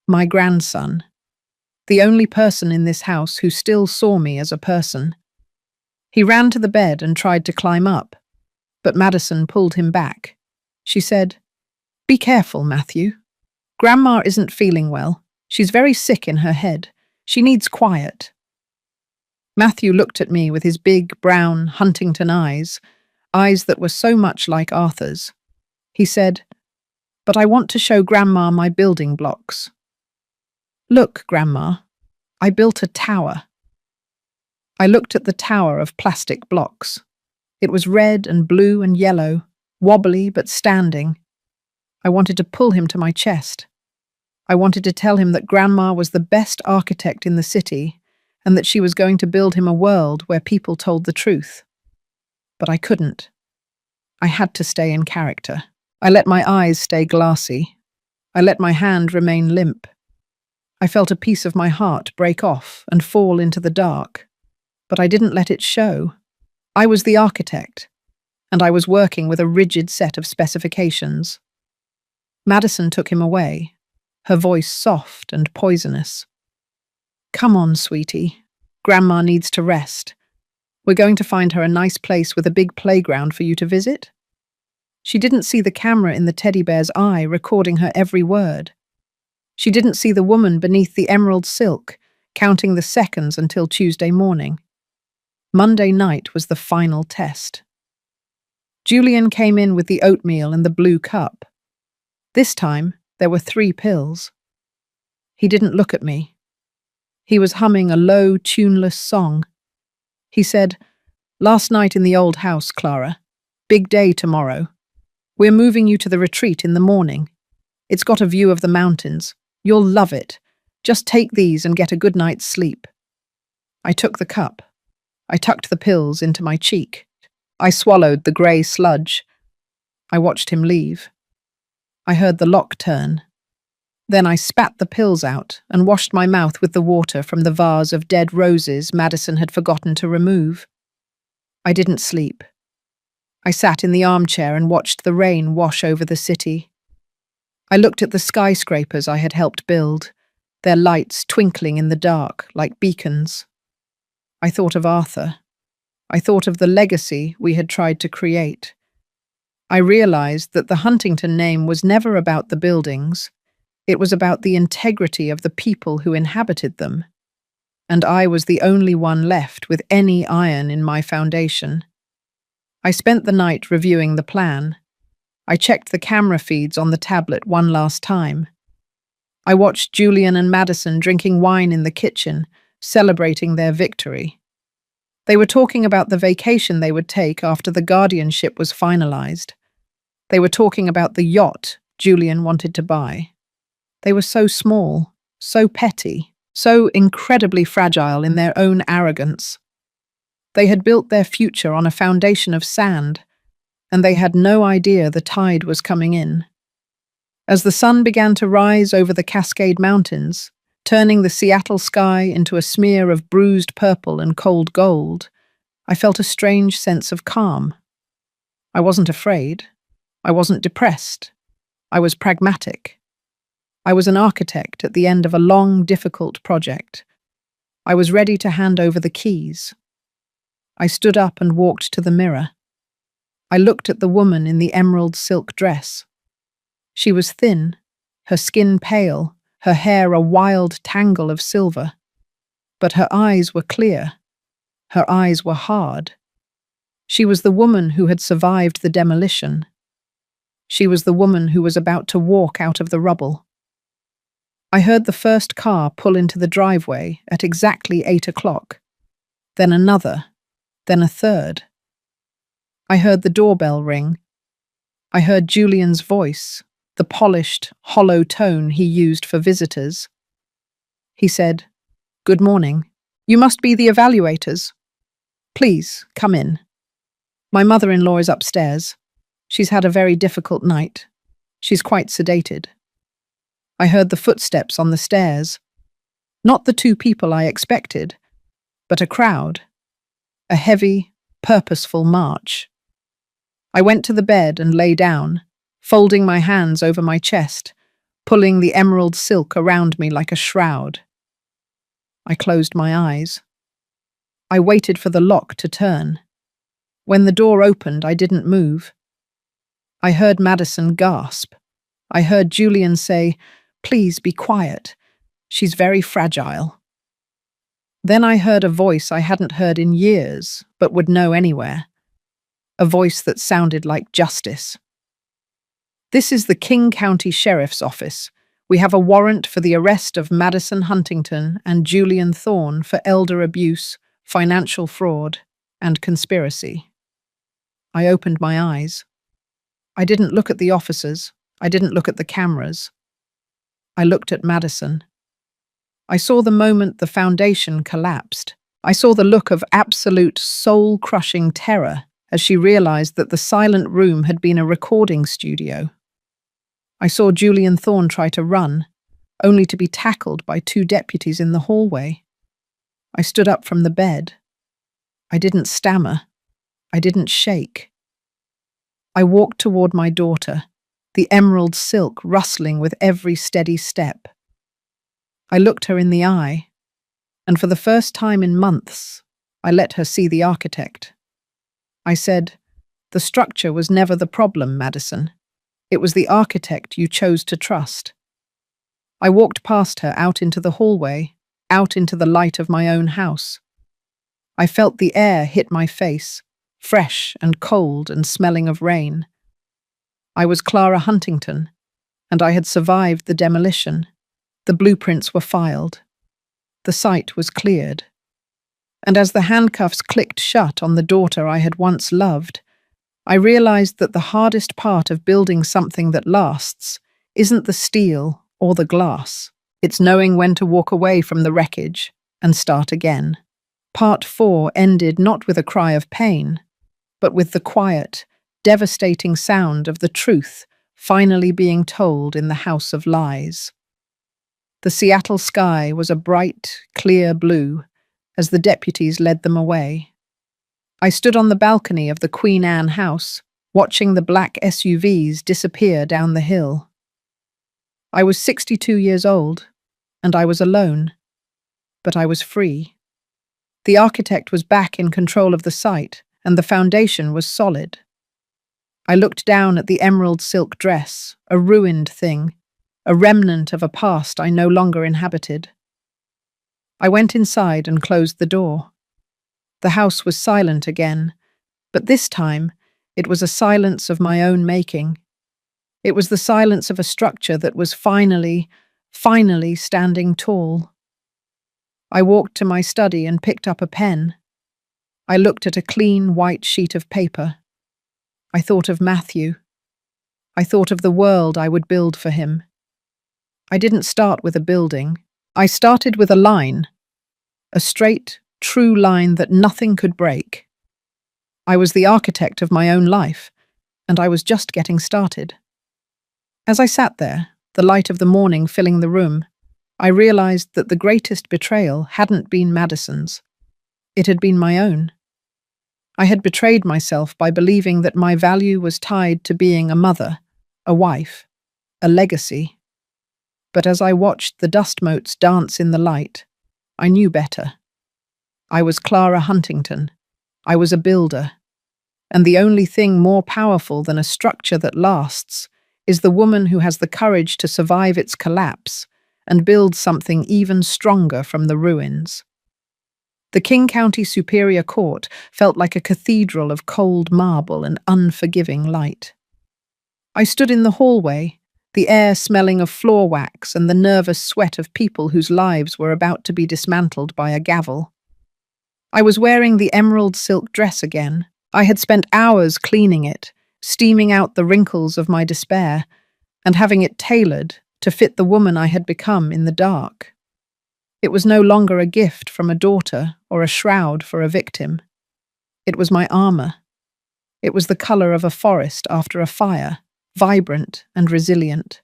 my grandson, the only person in this house who still saw me as a person. He ran to the bed and tried to climb up, but Madison pulled him back. She said, "Be careful, Matthew. Grandma isn't feeling well. She's very sick in her head. She needs quiet." Matthew looked at me with his big, brown Huntington eyes that were so much like Arthur's. He said, "But I want to show Grandma my building blocks." "Look, Grandma, I built a tower." I looked at the tower of plastic blocks. It was red and blue and yellow, wobbly but standing. I wanted to pull him to my chest. I wanted to tell him that Grandma was the best architect in the city and that she was going to build him a world where people told the truth. But I couldn't. I had to stay in character. I let my eyes stay glassy. I let my hand remain limp. I felt a piece of my heart break off and fall into the dark, but I didn't let it show. I was the architect, and I was working with a rigid set of specifications. Madison took him away, her voice soft and poisonous. "Come on, sweetie. Grandma needs to rest. We're going to find her a nice place with a big playground for you to visit." She didn't see the camera in the teddy bear's eye recording her every word. She didn't see the woman beneath the emerald silk, counting the seconds until Tuesday morning. Monday night was the final test. Julian came in with the oatmeal and the blue cup. This time, there were 3 pills. He didn't look at me. He was humming a low, tuneless song. He said, "Last night in the old house, Clara. Big day tomorrow. We're moving you to the retreat in the morning. It's got a view of the mountains. You'll love it. Just take these and get a good night's sleep." I took the cup. I tucked the pills into my cheek. I swallowed the grey sludge. I watched him leave. I heard the lock turn. Then I spat the pills out and washed my mouth with the water from the vase of dead roses Madison had forgotten to remove. I didn't sleep. I sat in the armchair and watched the rain wash over the city. I looked at the skyscrapers I had helped build, their lights twinkling in the dark like beacons. I thought of Arthur. I thought of the legacy we had tried to create. I realized that the Huntington name was never about the buildings. It was about the integrity of the people who inhabited them. And I was the only one left with any iron in my foundation. I spent the night reviewing the plan. I checked the camera feeds on the tablet one last time. I watched Julian and Madison drinking wine in the kitchen, celebrating their victory. They were talking about the vacation they would take after the guardianship was finalized. They were talking about the yacht Julian wanted to buy. They were so small, so petty, so incredibly fragile in their own arrogance. They had built their future on a foundation of sand, and they had no idea the tide was coming in. As the sun began to rise over the Cascade Mountains, turning the Seattle sky into a smear of bruised purple and cold gold, I felt a strange sense of calm. I wasn't afraid. I wasn't depressed. I was pragmatic. I was an architect at the end of a long, difficult project. I was ready to hand over the keys. I stood up and walked to the mirror. I looked at the woman in the emerald silk dress. She was thin, her skin pale, her hair a wild tangle of silver. But her eyes were clear. Her eyes were hard. She was the woman who had survived the demolition. She was the woman who was about to walk out of the rubble. I heard the first car pull into the driveway at exactly 8 o'clock. Then another. Then a third. I heard the doorbell ring. I heard Julian's voice, the polished, hollow tone he used for visitors. He said, "Good morning. You must be the evaluators. Please, come in. My mother-in-law is upstairs. She's had a very difficult night. She's quite sedated." I heard the footsteps on the stairs. Not the 2 people I expected, but a crowd. A heavy, purposeful march. I went to the bed and lay down, folding my hands over my chest, pulling the emerald silk around me like a shroud. I closed my eyes. I waited for the lock to turn. When the door opened, I didn't move. I heard Madison gasp. I heard Julian say, "Please be quiet. She's very fragile." Then I heard a voice I hadn't heard in years, but would know anywhere. A voice that sounded like justice. "This is the King County Sheriff's Office. We have a warrant for the arrest of Madison Huntington and Julian Thorne for elder abuse, financial fraud, and conspiracy." I opened my eyes. I didn't look at the officers. I didn't look at the cameras. I looked at Madison. I saw the moment the foundation collapsed. I saw the look of absolute soul-crushing terror as she realized that the silent room had been a recording studio. I saw Julian Thorne try to run, only to be tackled by two deputies in the hallway. I stood up from the bed. I didn't stammer. I didn't shake. I walked toward my daughter, the emerald silk rustling with every steady step. I looked her in the eye, and for the first time in months, I let her see the architect. I said, "The structure was never the problem, Madison. It was the architect you chose to trust." I walked past her out into the hallway, out into the light of my own house. I felt the air hit my face, fresh and cold and smelling of rain. I was Clara Huntington, and I had survived the demolition. The blueprints were filed. The site was cleared. And as the handcuffs clicked shut on the daughter I had once loved, I realized that the hardest part of building something that lasts isn't the steel or the glass. It's knowing when to walk away from the wreckage and start again. Part 4 ended not with a cry of pain, but with the quiet, devastating sound of the truth finally being told in the House of Lies. The Seattle sky was a bright, clear blue as the deputies led them away. I stood on the balcony of the Queen Anne house, watching the black SUVs disappear down the hill. I was 62 years old, and I was alone, but I was free. The architect was back in control of the site, and the foundation was solid. I looked down at the emerald silk dress, a ruined thing, a remnant of a past I no longer inhabited. I went inside and closed the door. The house was silent again, but this time it was a silence of my own making. It was the silence of a structure that was finally standing tall. I walked to my study and picked up a pen. I looked at a clean white sheet of paper. I thought of Matthew. I thought of the world I would build for him. I didn't start with a building. I started with a line, a straight, true line that nothing could break. I was the architect of my own life, and I was just getting started. As I sat there, the light of the morning filling the room, I realized that the greatest betrayal hadn't been Madison's. It had been my own. I had betrayed myself by believing that my value was tied to being a mother, a wife, a legacy. But as I watched the dust motes dance in the light, I knew better. I was Clara Huntington. I was a builder. And the only thing more powerful than a structure that lasts is the woman who has the courage to survive its collapse and build something even stronger from the ruins. The King County Superior Court felt like a cathedral of cold marble and unforgiving light. I stood in the hallway, the air smelling of floor wax and the nervous sweat of people whose lives were about to be dismantled by a gavel. I was wearing the emerald silk dress again. I had spent hours cleaning it, steaming out the wrinkles of my despair, and having it tailored to fit the woman I had become in the dark. It was no longer a gift from a daughter or a shroud for a victim. It was my armor. It was the color of a forest after a fire, vibrant and resilient.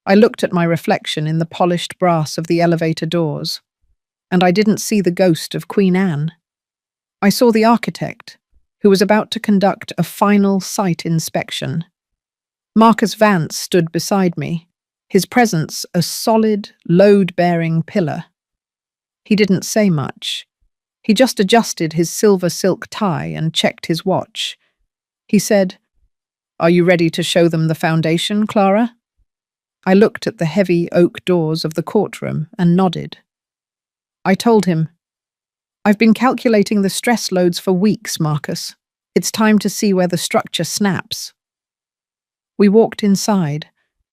I looked at my reflection in the polished brass of the elevator doors, and I didn't see the ghost of Queen Anne. I saw the architect, who was about to conduct a final site inspection. Marcus Vance stood beside me, his presence a solid, load-bearing pillar. He didn't say much. He just adjusted his silver silk tie and checked his watch. He said, "Are you ready to show them the foundation, Clara?" I looked at the heavy oak doors of the courtroom and nodded. I told him, "I've been calculating the stress loads for weeks, Marcus. It's time to see where the structure snaps." We walked inside,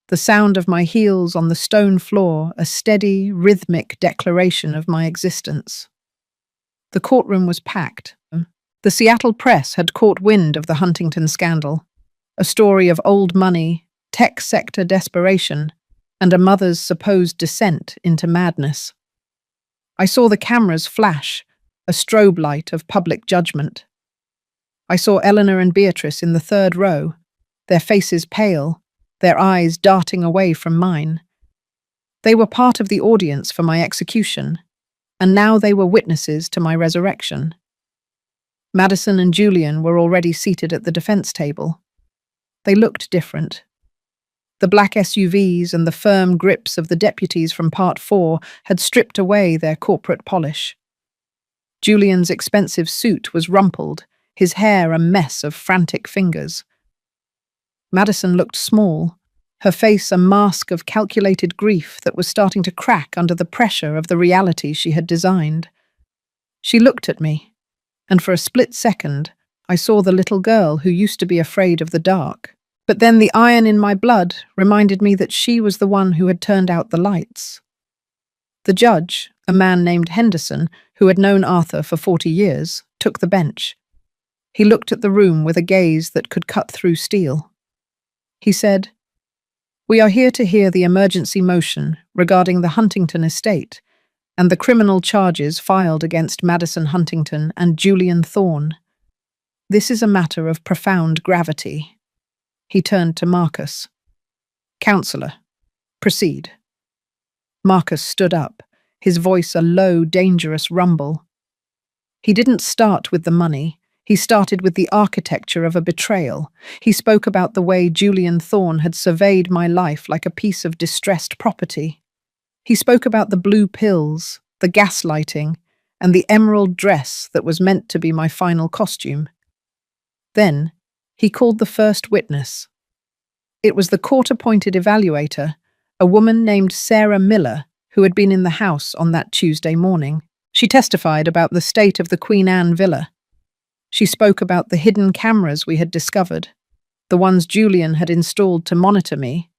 the sound of my heels on the stone floor a steady, rhythmic declaration of my existence. The courtroom was packed. The Seattle press had caught wind of the Huntington scandal, a story of old money, tech sector desperation, and a mother's supposed descent into madness. I saw the cameras flash, a strobe light of public judgment. I saw Eleanor and Beatrice in the third row, their faces pale, their eyes darting away from mine. They were part of the audience for my execution, and now they were witnesses to my resurrection. Madison and Julian were already seated at the defense table. They looked different. The black SUVs and the firm grips of the deputies from Part 4 had stripped away their corporate polish. Julian's expensive suit was rumpled, his hair a mess of frantic fingers. Madison looked small, her face a mask of calculated grief that was starting to crack under the pressure of the reality she had designed. She looked at me, and for a split second, I saw the little girl who used to be afraid of the dark. But then the iron in my blood reminded me that she was the one who had turned out the lights. The judge, a man named Henderson, who had known Arthur for 40 years, took the bench. He looked at the room with a gaze that could cut through steel. He said, "We are here to hear the emergency motion regarding the Huntington estate and the criminal charges filed against Madison Huntington and Julian Thorne. This is a matter of profound gravity." He turned to Marcus. "Counselor, proceed." Marcus stood up, his voice a low, dangerous rumble. He didn't start with the money. He started with the architecture of a betrayal. He spoke about the way Julian Thorne had surveyed my life like a piece of distressed property. He spoke about the blue pills, the gaslighting, and the emerald dress that was meant to be my final costume. Then, he called the first witness. It was the court-appointed evaluator, a woman named Sarah Miller, who had been in the house on that Tuesday morning. She testified about the state of the Queen Anne villa. She spoke about the hidden cameras we had discovered, the ones Julian had installed to monitor me,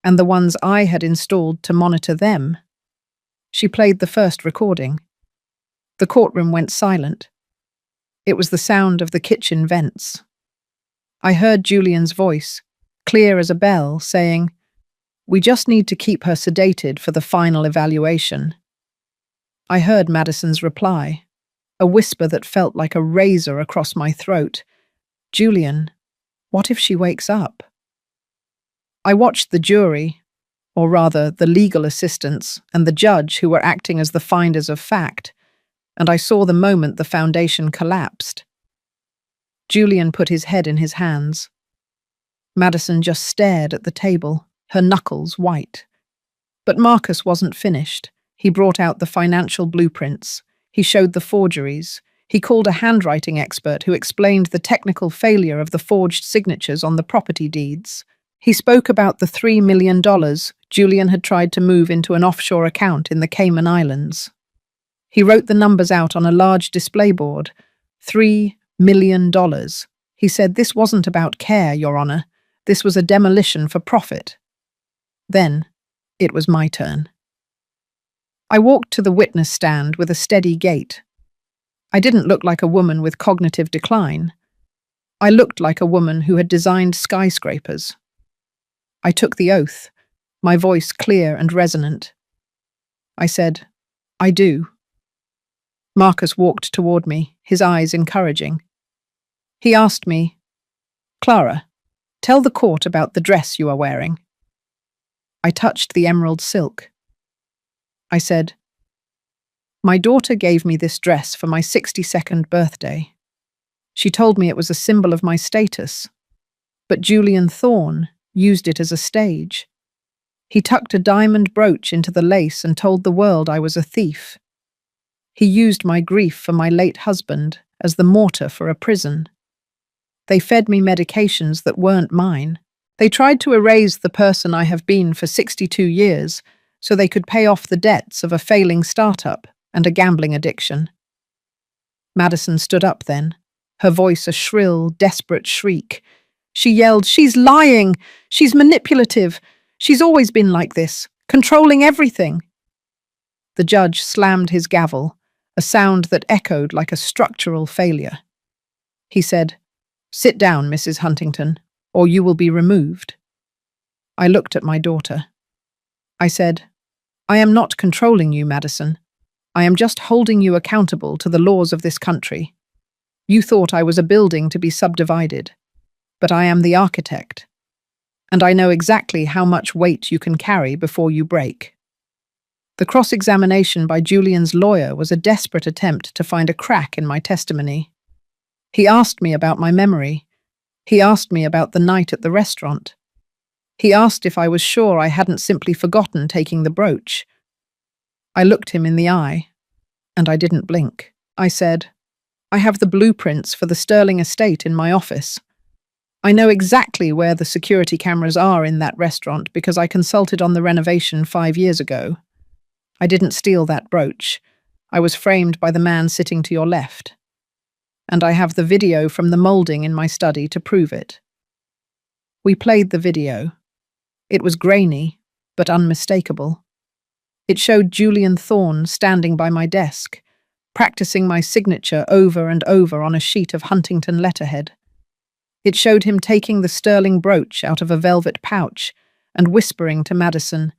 and the ones I had installed to monitor them. She played the first recording. The courtroom went silent. It was the sound of the kitchen vents. I heard Julian's voice, clear as a bell, saying, "We just need to keep her sedated for the final evaluation." I heard Madison's reply, a whisper that felt like a razor across my throat. "Julian, what if she wakes up?" I watched the jury, or rather the legal assistants and the judge who were acting as the finders of fact, and I saw the moment the foundation collapsed. Julian put his head in his hands. Madison just stared at the table, her knuckles white. But Marcus wasn't finished. He brought out the financial blueprints. He showed the forgeries. He called a handwriting expert who explained the technical failure of the forged signatures on the property deeds. He spoke about the $3 million Julian had tried to move into an offshore account in the Cayman Islands. He wrote the numbers out on a large display board. $3 million. He said, "This wasn't about care, Your Honor. This was a demolition for profit." Then, it was my turn. I walked to the witness stand with a steady gait. I didn't look like a woman with cognitive decline. I looked like a woman who had designed skyscrapers. I took the oath, my voice clear and resonant. I said, "I do." Marcus walked toward me, his eyes encouraging. He asked me, "Clara, tell the court about the dress you are wearing." I touched the emerald silk. I said, "My daughter gave me this dress for my 62nd birthday. She told me it was a symbol of my status. But Julian Thorne, used it as a stage. He tucked a diamond brooch into the lace and told the world I was a thief. He used my grief for my late husband as the mortar for a prison. They fed me medications that weren't mine. They tried to erase the person I have been for 62 years so they could pay off the debts of a failing startup and a gambling addiction. Madison stood up then, her voice a shrill, desperate shriek. She yelled, "She's lying! She's manipulative! She's always been like this, controlling everything!" The judge slammed his gavel, a sound that echoed like a structural failure. He said, "Sit down, Mrs. Huntington, or you will be removed." I looked at my daughter. I said, "I am not controlling you, Madison. I am just holding you accountable to the laws of this country. You thought I was a building to be subdivided, but I am the architect, and I know exactly how much weight you can carry before you break." The cross-examination by Julian's lawyer was a desperate attempt to find a crack in my testimony. He asked me about my memory. He asked me about the night at the restaurant. He asked if I was sure I hadn't simply forgotten taking the brooch. I looked him in the eye, and I didn't blink. I said, "I have the blueprints for the Sterling estate in my office. I know exactly where the security cameras are in that restaurant because I consulted on the renovation 5 years ago. I didn't steal that brooch. I was framed by the man sitting to your left. And I have the video from the molding in my study to prove it." We played the video. It was grainy, but unmistakable. It showed Julian Thorne standing by my desk, practicing my signature over and over on a sheet of Huntington letterhead. It showed him taking the sterling brooch out of a velvet pouch and whispering to Madison,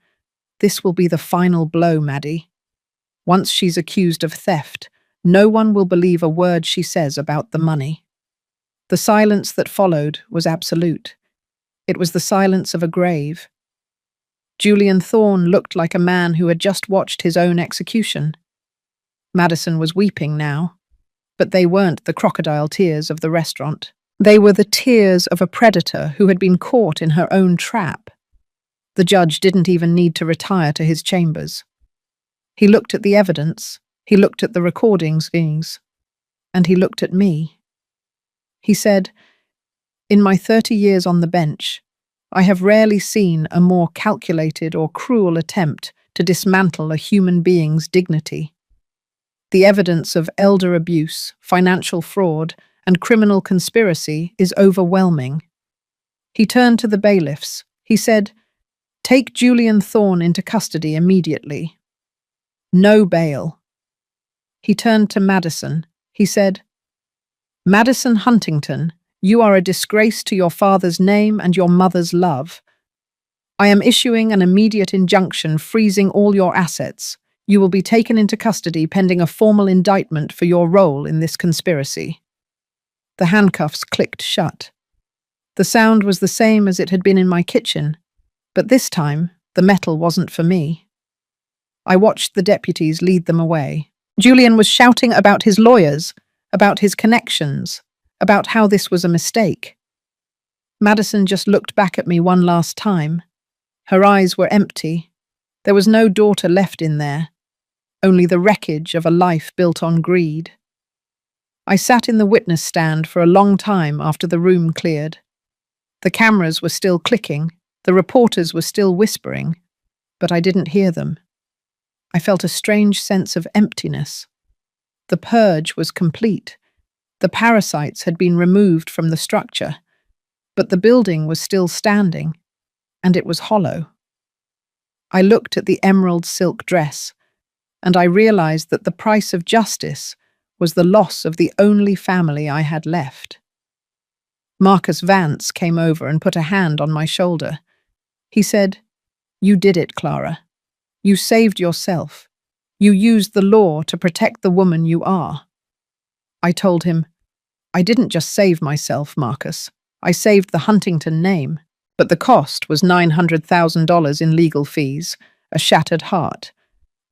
"This will be the final blow, Maddie. Once she's accused of theft, no one will believe a word she says about the money." The silence that followed was absolute. It was the silence of a grave. Julian Thorne looked like a man who had just watched his own execution. Madison was weeping now, but they weren't the crocodile tears of the restaurant. They were the tears of a predator who had been caught in her own trap. The judge didn't even need to retire to his chambers. He looked at the evidence, he looked at the recordings, and he looked at me. He said, "In my 30 years on the bench, I have rarely seen a more calculated or cruel attempt to dismantle a human being's dignity. The evidence of elder abuse, financial fraud, and criminal conspiracy is overwhelming." He turned to the bailiffs. He said, "Take Julian Thorne into custody immediately. No bail." He turned to Madison. He said, "Madison Huntington, you are a disgrace to your father's name and your mother's love. I am issuing an immediate injunction freezing all your assets. You will be taken into custody pending a formal indictment for your role in this conspiracy." The handcuffs clicked shut. The sound was the same as it had been in my kitchen, but this time the metal wasn't for me. I watched the deputies lead them away. Julian was shouting about his lawyers, about his connections, about how this was a mistake. Madison just looked back at me one last time. Her eyes were empty. There was no daughter left in there, only the wreckage of a life built on greed. I sat in the witness stand for a long time after the room cleared. The cameras were still clicking, the reporters were still whispering, but I didn't hear them. I felt a strange sense of emptiness. The purge was complete. The parasites had been removed from the structure, but the building was still standing, and it was hollow. I looked at the emerald silk dress, and I realized that the price of justice was the loss of the only family I had left. Marcus Vance came over and put a hand on my shoulder. He said, "You did it, Clara. You saved yourself. You used the law to protect the woman you are." I told him, "I didn't just save myself, Marcus. I saved the Huntington name, but the cost was $900,000 in legal fees, a shattered heart,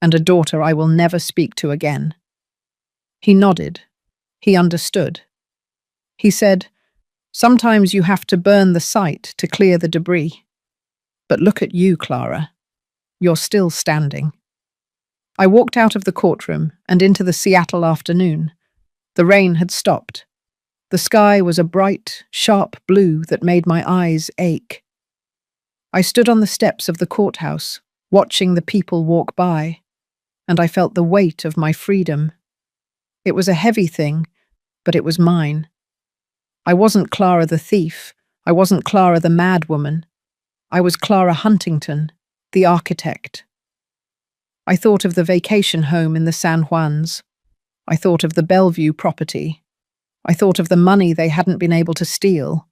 and a daughter I will never speak to again." He nodded. He understood. He said, Sometimes you have to burn the site to clear the debris. But look at you, Clara. You're still standing. I walked out of the courtroom and into the Seattle afternoon. The rain had stopped. The sky was a bright, sharp blue that made my eyes ache. I stood on the steps of the courthouse, watching the people walk by, and I felt the weight of my freedom. It was a heavy thing, but it was mine. I wasn't Clara the thief. I wasn't Clara the mad woman. I was Clara Huntington, the architect. I thought of the vacation home in the San Juans. I thought of the Bellevue property. I thought of the money they hadn't been able to steal.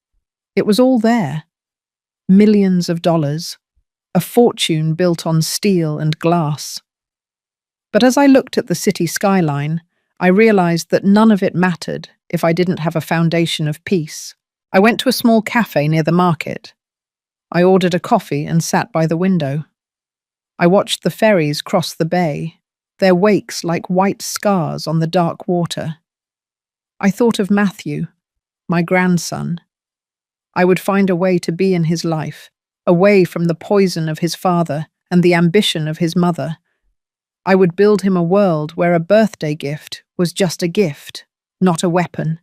It was all there. Millions of dollars. A fortune built on steel and glass. But as I looked at the city skyline, I realized that none of it mattered if I didn't have a foundation of peace. I went to a small cafe near the market. I ordered a coffee and sat by the window. I watched the ferries cross the bay, their wakes like white scars on the dark water. I thought of Matthew, my grandson. I would find a way to be in his life, away from the poison of his father and the ambition of his mother. I would build him a world where a birthday gift was just a gift, not a weapon.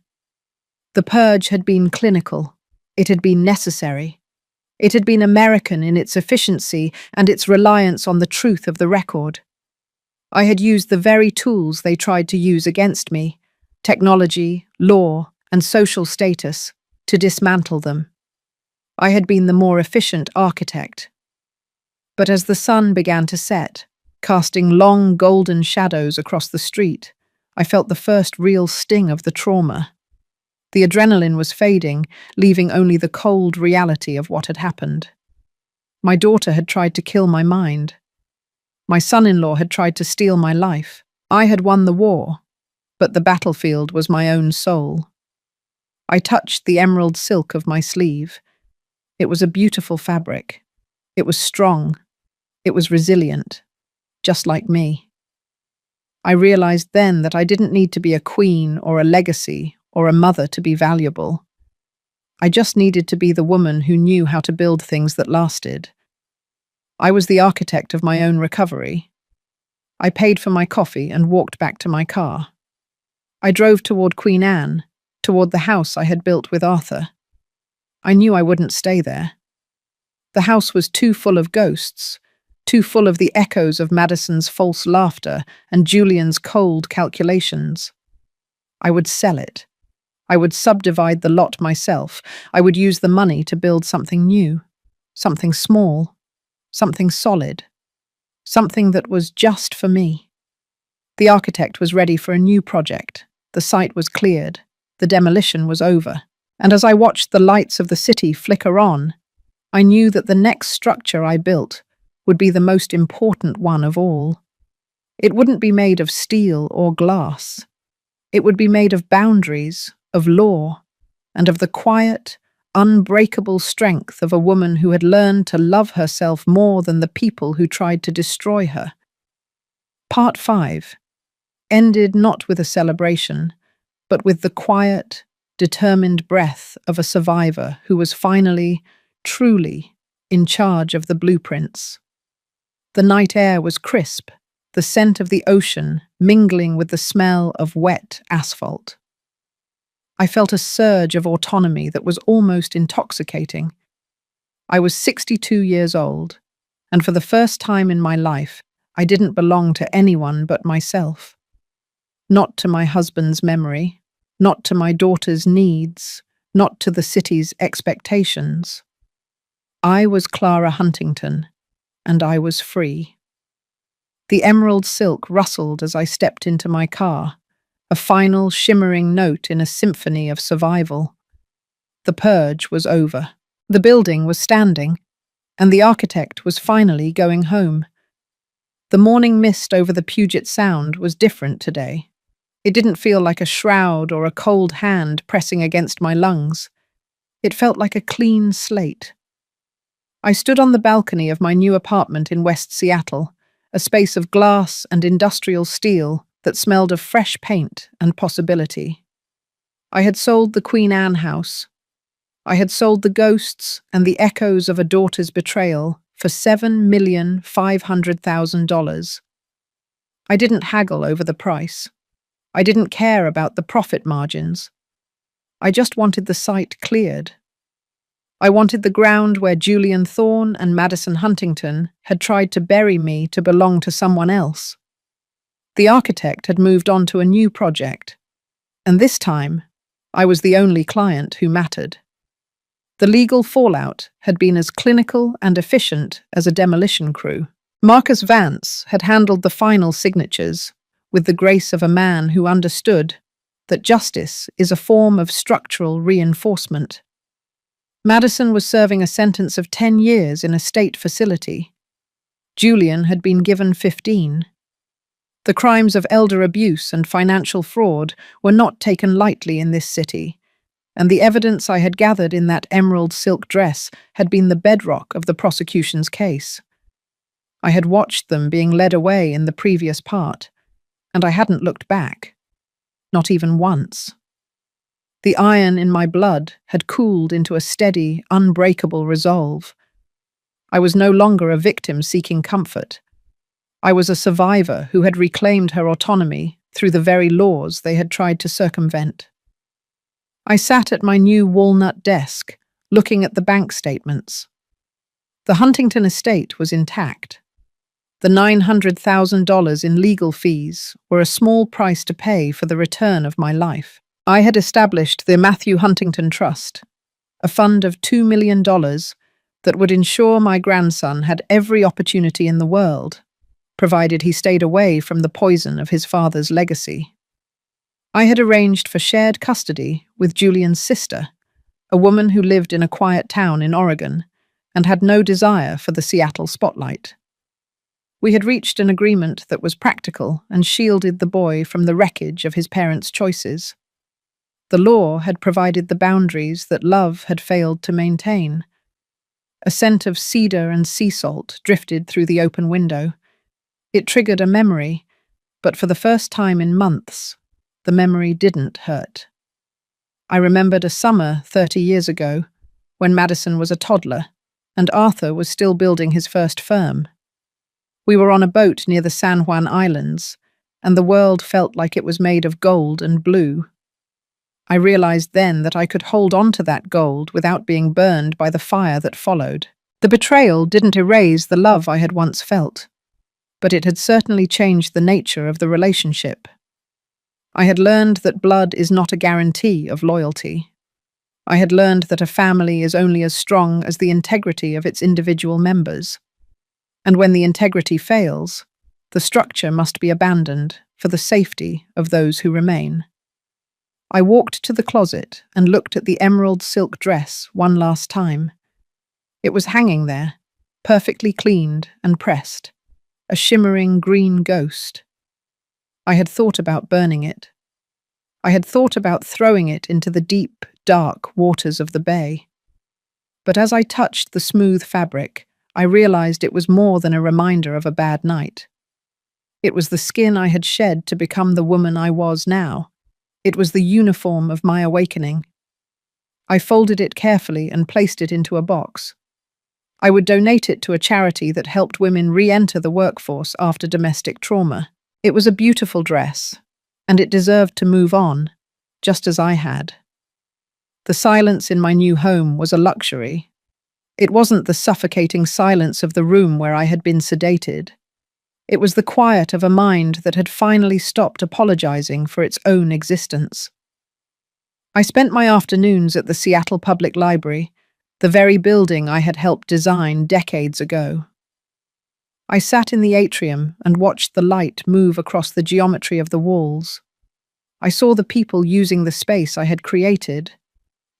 The purge had been clinical. It had been necessary. It had been American in its efficiency and its reliance on the truth of the record. I had used the very tools they tried to use against me, technology, law, and social status, to dismantle them. I had been the more efficient architect. But as the sun began to set, casting long golden shadows across the street, I felt the first real sting of the trauma. The adrenaline was fading, leaving only the cold reality of what had happened. My daughter had tried to kill my mind. My son-in-law had tried to steal my life. I had won the war, but the battlefield was my own soul. I touched the emerald silk of my sleeve. It was a beautiful fabric. It was strong. It was resilient, just like me. I realized then that I didn't need to be a queen or a legacy or a mother to be valuable. I just needed to be the woman who knew how to build things that lasted. I was the architect of my own recovery. I paid for my coffee and walked back to my car. I drove toward Queen Anne, toward the house I had built with Arthur. I knew I wouldn't stay there. The house was too full of ghosts, too full of the echoes of Madison's false laughter and Julian's cold calculations. I would sell it. I would subdivide the lot myself. I would use the money to build something new, something small, something solid, something that was just for me. The architect was ready for a new project. The site was cleared. The demolition was over. And as I watched the lights of the city flicker on, I knew that the next structure I built would be the most important one of all. It wouldn't be made of steel or glass. It would be made of boundaries, of law, and of the quiet, unbreakable strength of a woman who had learned to love herself more than the people who tried to destroy her. Part 5 ended not with a celebration, but with the quiet, determined breath of a survivor who was finally, truly, in charge of the blueprints. The night air was crisp, the scent of the ocean mingling with the smell of wet asphalt. I felt a surge of autonomy that was almost intoxicating. I was 62 years old, and for the first time in my life, I didn't belong to anyone but myself. Not to my husband's memory, not to my daughter's needs, not to the city's expectations. I was Clara Huntington, and I was free. The emerald silk rustled as I stepped into my car, a final shimmering note in a symphony of survival. The purge was over. The building was standing, and the architect was finally going home. The morning mist over the Puget Sound was different today. It didn't feel like a shroud or a cold hand pressing against my lungs. It felt like a clean slate. I stood on the balcony of my new apartment in West Seattle, a space of glass and industrial steel that smelled of fresh paint and possibility. I had sold the Queen Anne house. I had sold the ghosts and the echoes of a daughter's betrayal for $7,500,000. I didn't haggle over the price. I didn't care about the profit margins. I just wanted the site cleared. I wanted the ground where Julian Thorne and Madison Huntington had tried to bury me to belong to someone else. The architect had moved on to a new project, and this time, I was the only client who mattered. The legal fallout had been as clinical and efficient as a demolition crew. Marcus Vance had handled the final signatures with the grace of a man who understood that justice is a form of structural reinforcement. Madison was serving a sentence of 10 years in a state facility. Julian had been given 15. The crimes of elder abuse and financial fraud were not taken lightly in this city, and the evidence I had gathered in that emerald silk dress had been the bedrock of the prosecution's case. I had watched them being led away in the previous part, and I hadn't looked back. Not even once. The iron in my blood had cooled into a steady, unbreakable resolve. I was no longer a victim seeking comfort. I was a survivor who had reclaimed her autonomy through the very laws they had tried to circumvent. I sat at my new walnut desk, looking at the bank statements. The Huntington estate was intact. The $900,000 in legal fees were a small price to pay for the return of my life. I had established the Matthew Huntington Trust, a fund of $2 million that would ensure my grandson had every opportunity in the world, provided he stayed away from the poison of his father's legacy. I had arranged for shared custody with Julian's sister, a woman who lived in a quiet town in Oregon and had no desire for the Seattle spotlight. We had reached an agreement that was practical and shielded the boy from the wreckage of his parents' choices. The law had provided the boundaries that love had failed to maintain. A scent of cedar and sea salt drifted through the open window. It triggered a memory, but for the first time in months, the memory didn't hurt. I remembered a summer 30 years ago, when Madison was a toddler, and Arthur was still building his first firm. We were on a boat near the San Juan Islands, and the world felt like it was made of gold and blue. I realized then that I could hold on to that gold without being burned by the fire that followed. The betrayal didn't erase the love I had once felt, but it had certainly changed the nature of the relationship. I had learned that blood is not a guarantee of loyalty. I had learned that a family is only as strong as the integrity of its individual members. And when the integrity fails, the structure must be abandoned for the safety of those who remain. I walked to the closet and looked at the emerald silk dress one last time. It was hanging there, perfectly cleaned and pressed, a shimmering green ghost. I had thought about burning it. I had thought about throwing it into the deep, dark waters of the bay. But as I touched the smooth fabric, I realized it was more than a reminder of a bad night. It was the skin I had shed to become the woman I was now. It was the uniform of my awakening. I folded it carefully and placed it into a box. I would donate it to a charity that helped women re-enter the workforce after domestic trauma. It was a beautiful dress, and it deserved to move on, just as I had. The silence in my new home was a luxury. It wasn't the suffocating silence of the room where I had been sedated. It was the quiet of a mind that had finally stopped apologizing for its own existence. I spent my afternoons at the Seattle Public Library, the very building I had helped design decades ago. I sat in the atrium and watched the light move across the geometry of the walls. I saw the people using the space I had created,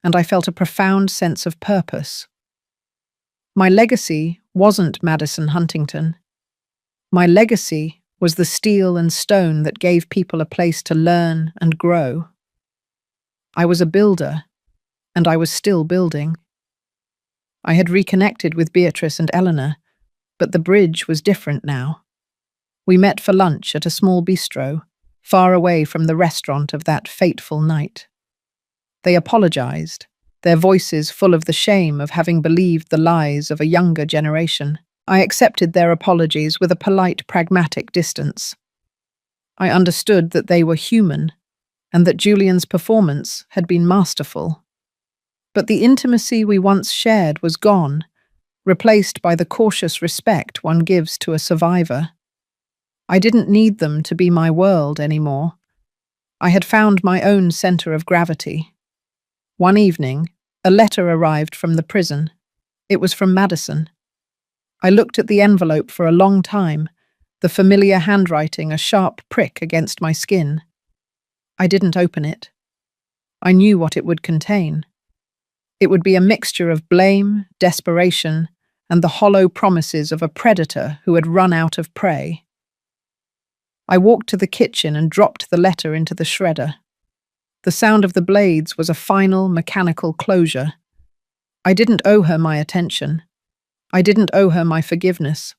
and I felt a profound sense of purpose. My legacy wasn't Madison Huntington. My legacy was the steel and stone that gave people a place to learn and grow. I was a builder, and I was still building. I had reconnected with Beatrice and Eleanor, but the bridge was different now. We met for lunch at a small bistro, far away from the restaurant of that fateful night. They apologized, their voices full of the shame of having believed the lies of a younger generation. I accepted their apologies with a polite, pragmatic distance. I understood that they were human, and that Julian's performance had been masterful. But the intimacy we once shared was gone, replaced by the cautious respect one gives to a survivor. I didn't need them to be my world anymore. I had found my own center of gravity. One evening, a letter arrived from the prison. It was from Madison. I looked at the envelope for a long time, the familiar handwriting a sharp prick against my skin. I didn't open it. I knew what it would contain. It would be a mixture of blame, desperation, and the hollow promises of a predator who had run out of prey. I walked to the kitchen and dropped the letter into the shredder. The sound of the blades was a final, mechanical closure. I didn't owe her my attention. I didn't owe her my forgiveness.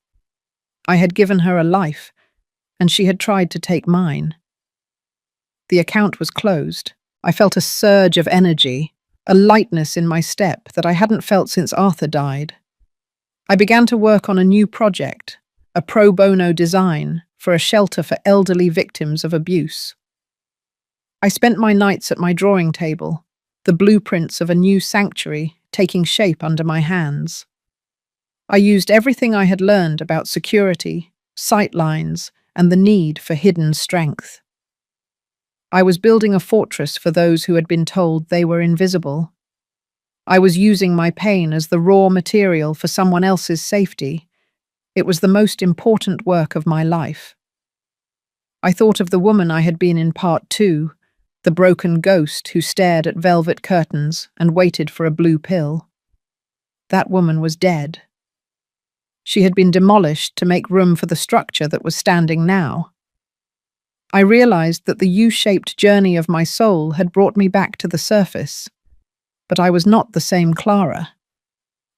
I had given her a life, and she had tried to take mine. The account was closed. I felt a surge of energy, a lightness in my step that I hadn't felt since Arthur died. I began to work on a new project, a pro bono design for a shelter for elderly victims of abuse. I spent my nights at my drawing table, the blueprints of a new sanctuary taking shape under my hands. I used everything I had learned about security, sight lines, and the need for hidden strength. I was building a fortress for those who had been told they were invisible. I was using my pain as the raw material for someone else's safety. It was the most important work of my life. I thought of the woman I had been in part 2, the broken ghost who stared at velvet curtains and waited for a blue pill. That woman was dead. She had been demolished to make room for the structure that was standing now. I realized that the U-shaped journey of my soul had brought me back to the surface. But I was not the same Clara.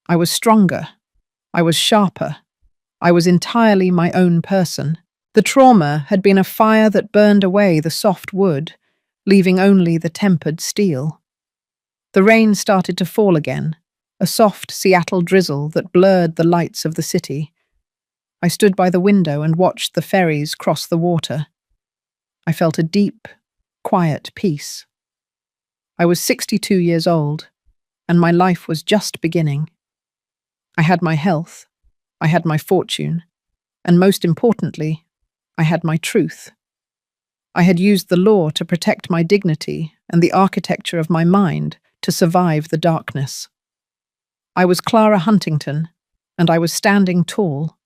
I was stronger. I was sharper. I was entirely my own person. The trauma had been a fire that burned away the soft wood, leaving only the tempered steel. The rain started to fall again, a soft Seattle drizzle that blurred the lights of the city. I stood by the window and watched the ferries cross the water. I felt a deep, quiet peace. I was 62 years old, and my life was just beginning. I had my health, I had my fortune, and most importantly, I had my truth. I had used the law to protect my dignity and the architecture of my mind to survive the darkness. I was Clara Huntington, and I was standing tall.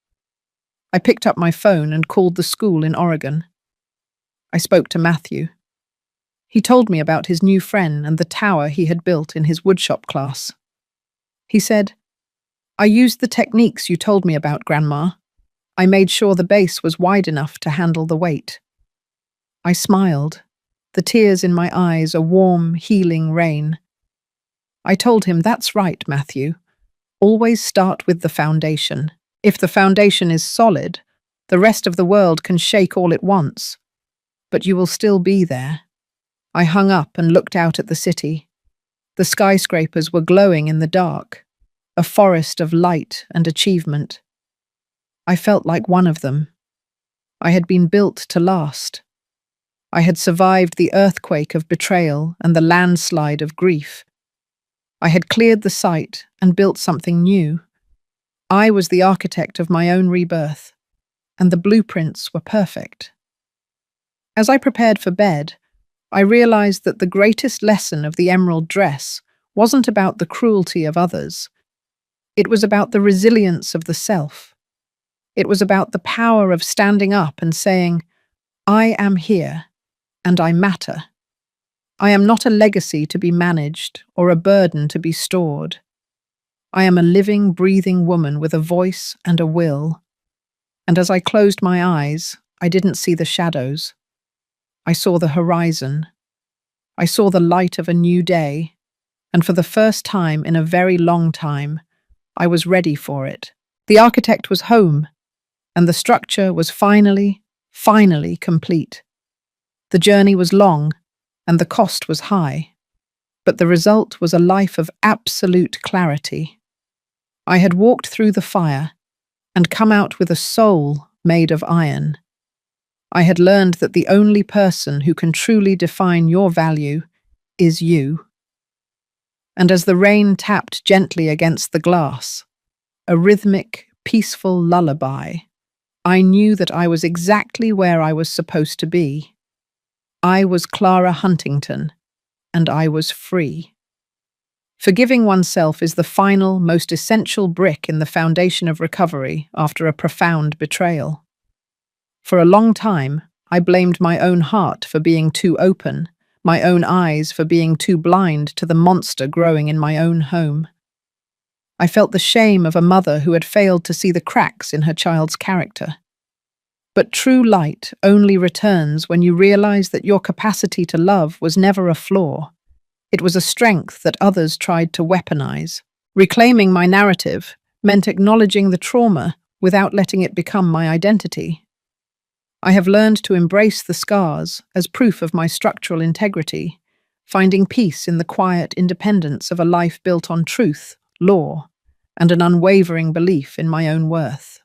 I picked up my phone and called the school in Oregon. I spoke to Matthew. He told me about his new friend and the tower he had built in his woodshop class. He said, "I used the techniques you told me about, Grandma. I made sure the base was wide enough to handle the weight." I smiled, the tears in my eyes a warm, healing rain. I told him, "That's right, Matthew. Always start with the foundation. If the foundation is solid, the rest of the world can shake all it wants. But you will still be there." I hung up and looked out at the city. The skyscrapers were glowing in the dark, a forest of light and achievement. I felt like one of them. I had been built to last. I had survived the earthquake of betrayal and the landslide of grief. I had cleared the site and built something new. I was the architect of my own rebirth, and the blueprints were perfect. As I prepared for bed, I realized that the greatest lesson of the emerald dress wasn't about the cruelty of others. It was about the resilience of the self. It was about the power of standing up and saying, "I am here, and I matter. I am not a legacy to be managed or a burden to be stored. I am a living, breathing woman with a voice and a will." And as I closed my eyes, I didn't see the shadows. I saw the horizon. I saw the light of a new day, and for the first time in a very long time, I was ready for it. The architect was home, and the structure was finally complete. The journey was long, and the cost was high. but the result was a life of absolute clarity. I had walked through the fire and come out with a soul made of iron. I had learned that the only person who can truly define your value is you. And as the rain tapped gently against the glass, a rhythmic, peaceful lullaby, I knew that I was exactly where I was supposed to be. I was Clara Huntington, and I was free. Forgiving oneself is the final, most essential brick in the foundation of recovery after a profound betrayal. For a long time, I blamed my own heart for being too open, my own eyes for being too blind to the monster growing in my own home. I felt the shame of a mother who had failed to see the cracks in her child's character. But true light only returns when you realize that your capacity to love was never a flaw. It was a strength that others tried to weaponize. Reclaiming my narrative meant acknowledging the trauma without letting it become my identity. I have learned to embrace the scars as proof of my structural integrity, finding peace in the quiet independence of a life built on truth, law, and an unwavering belief in my own worth.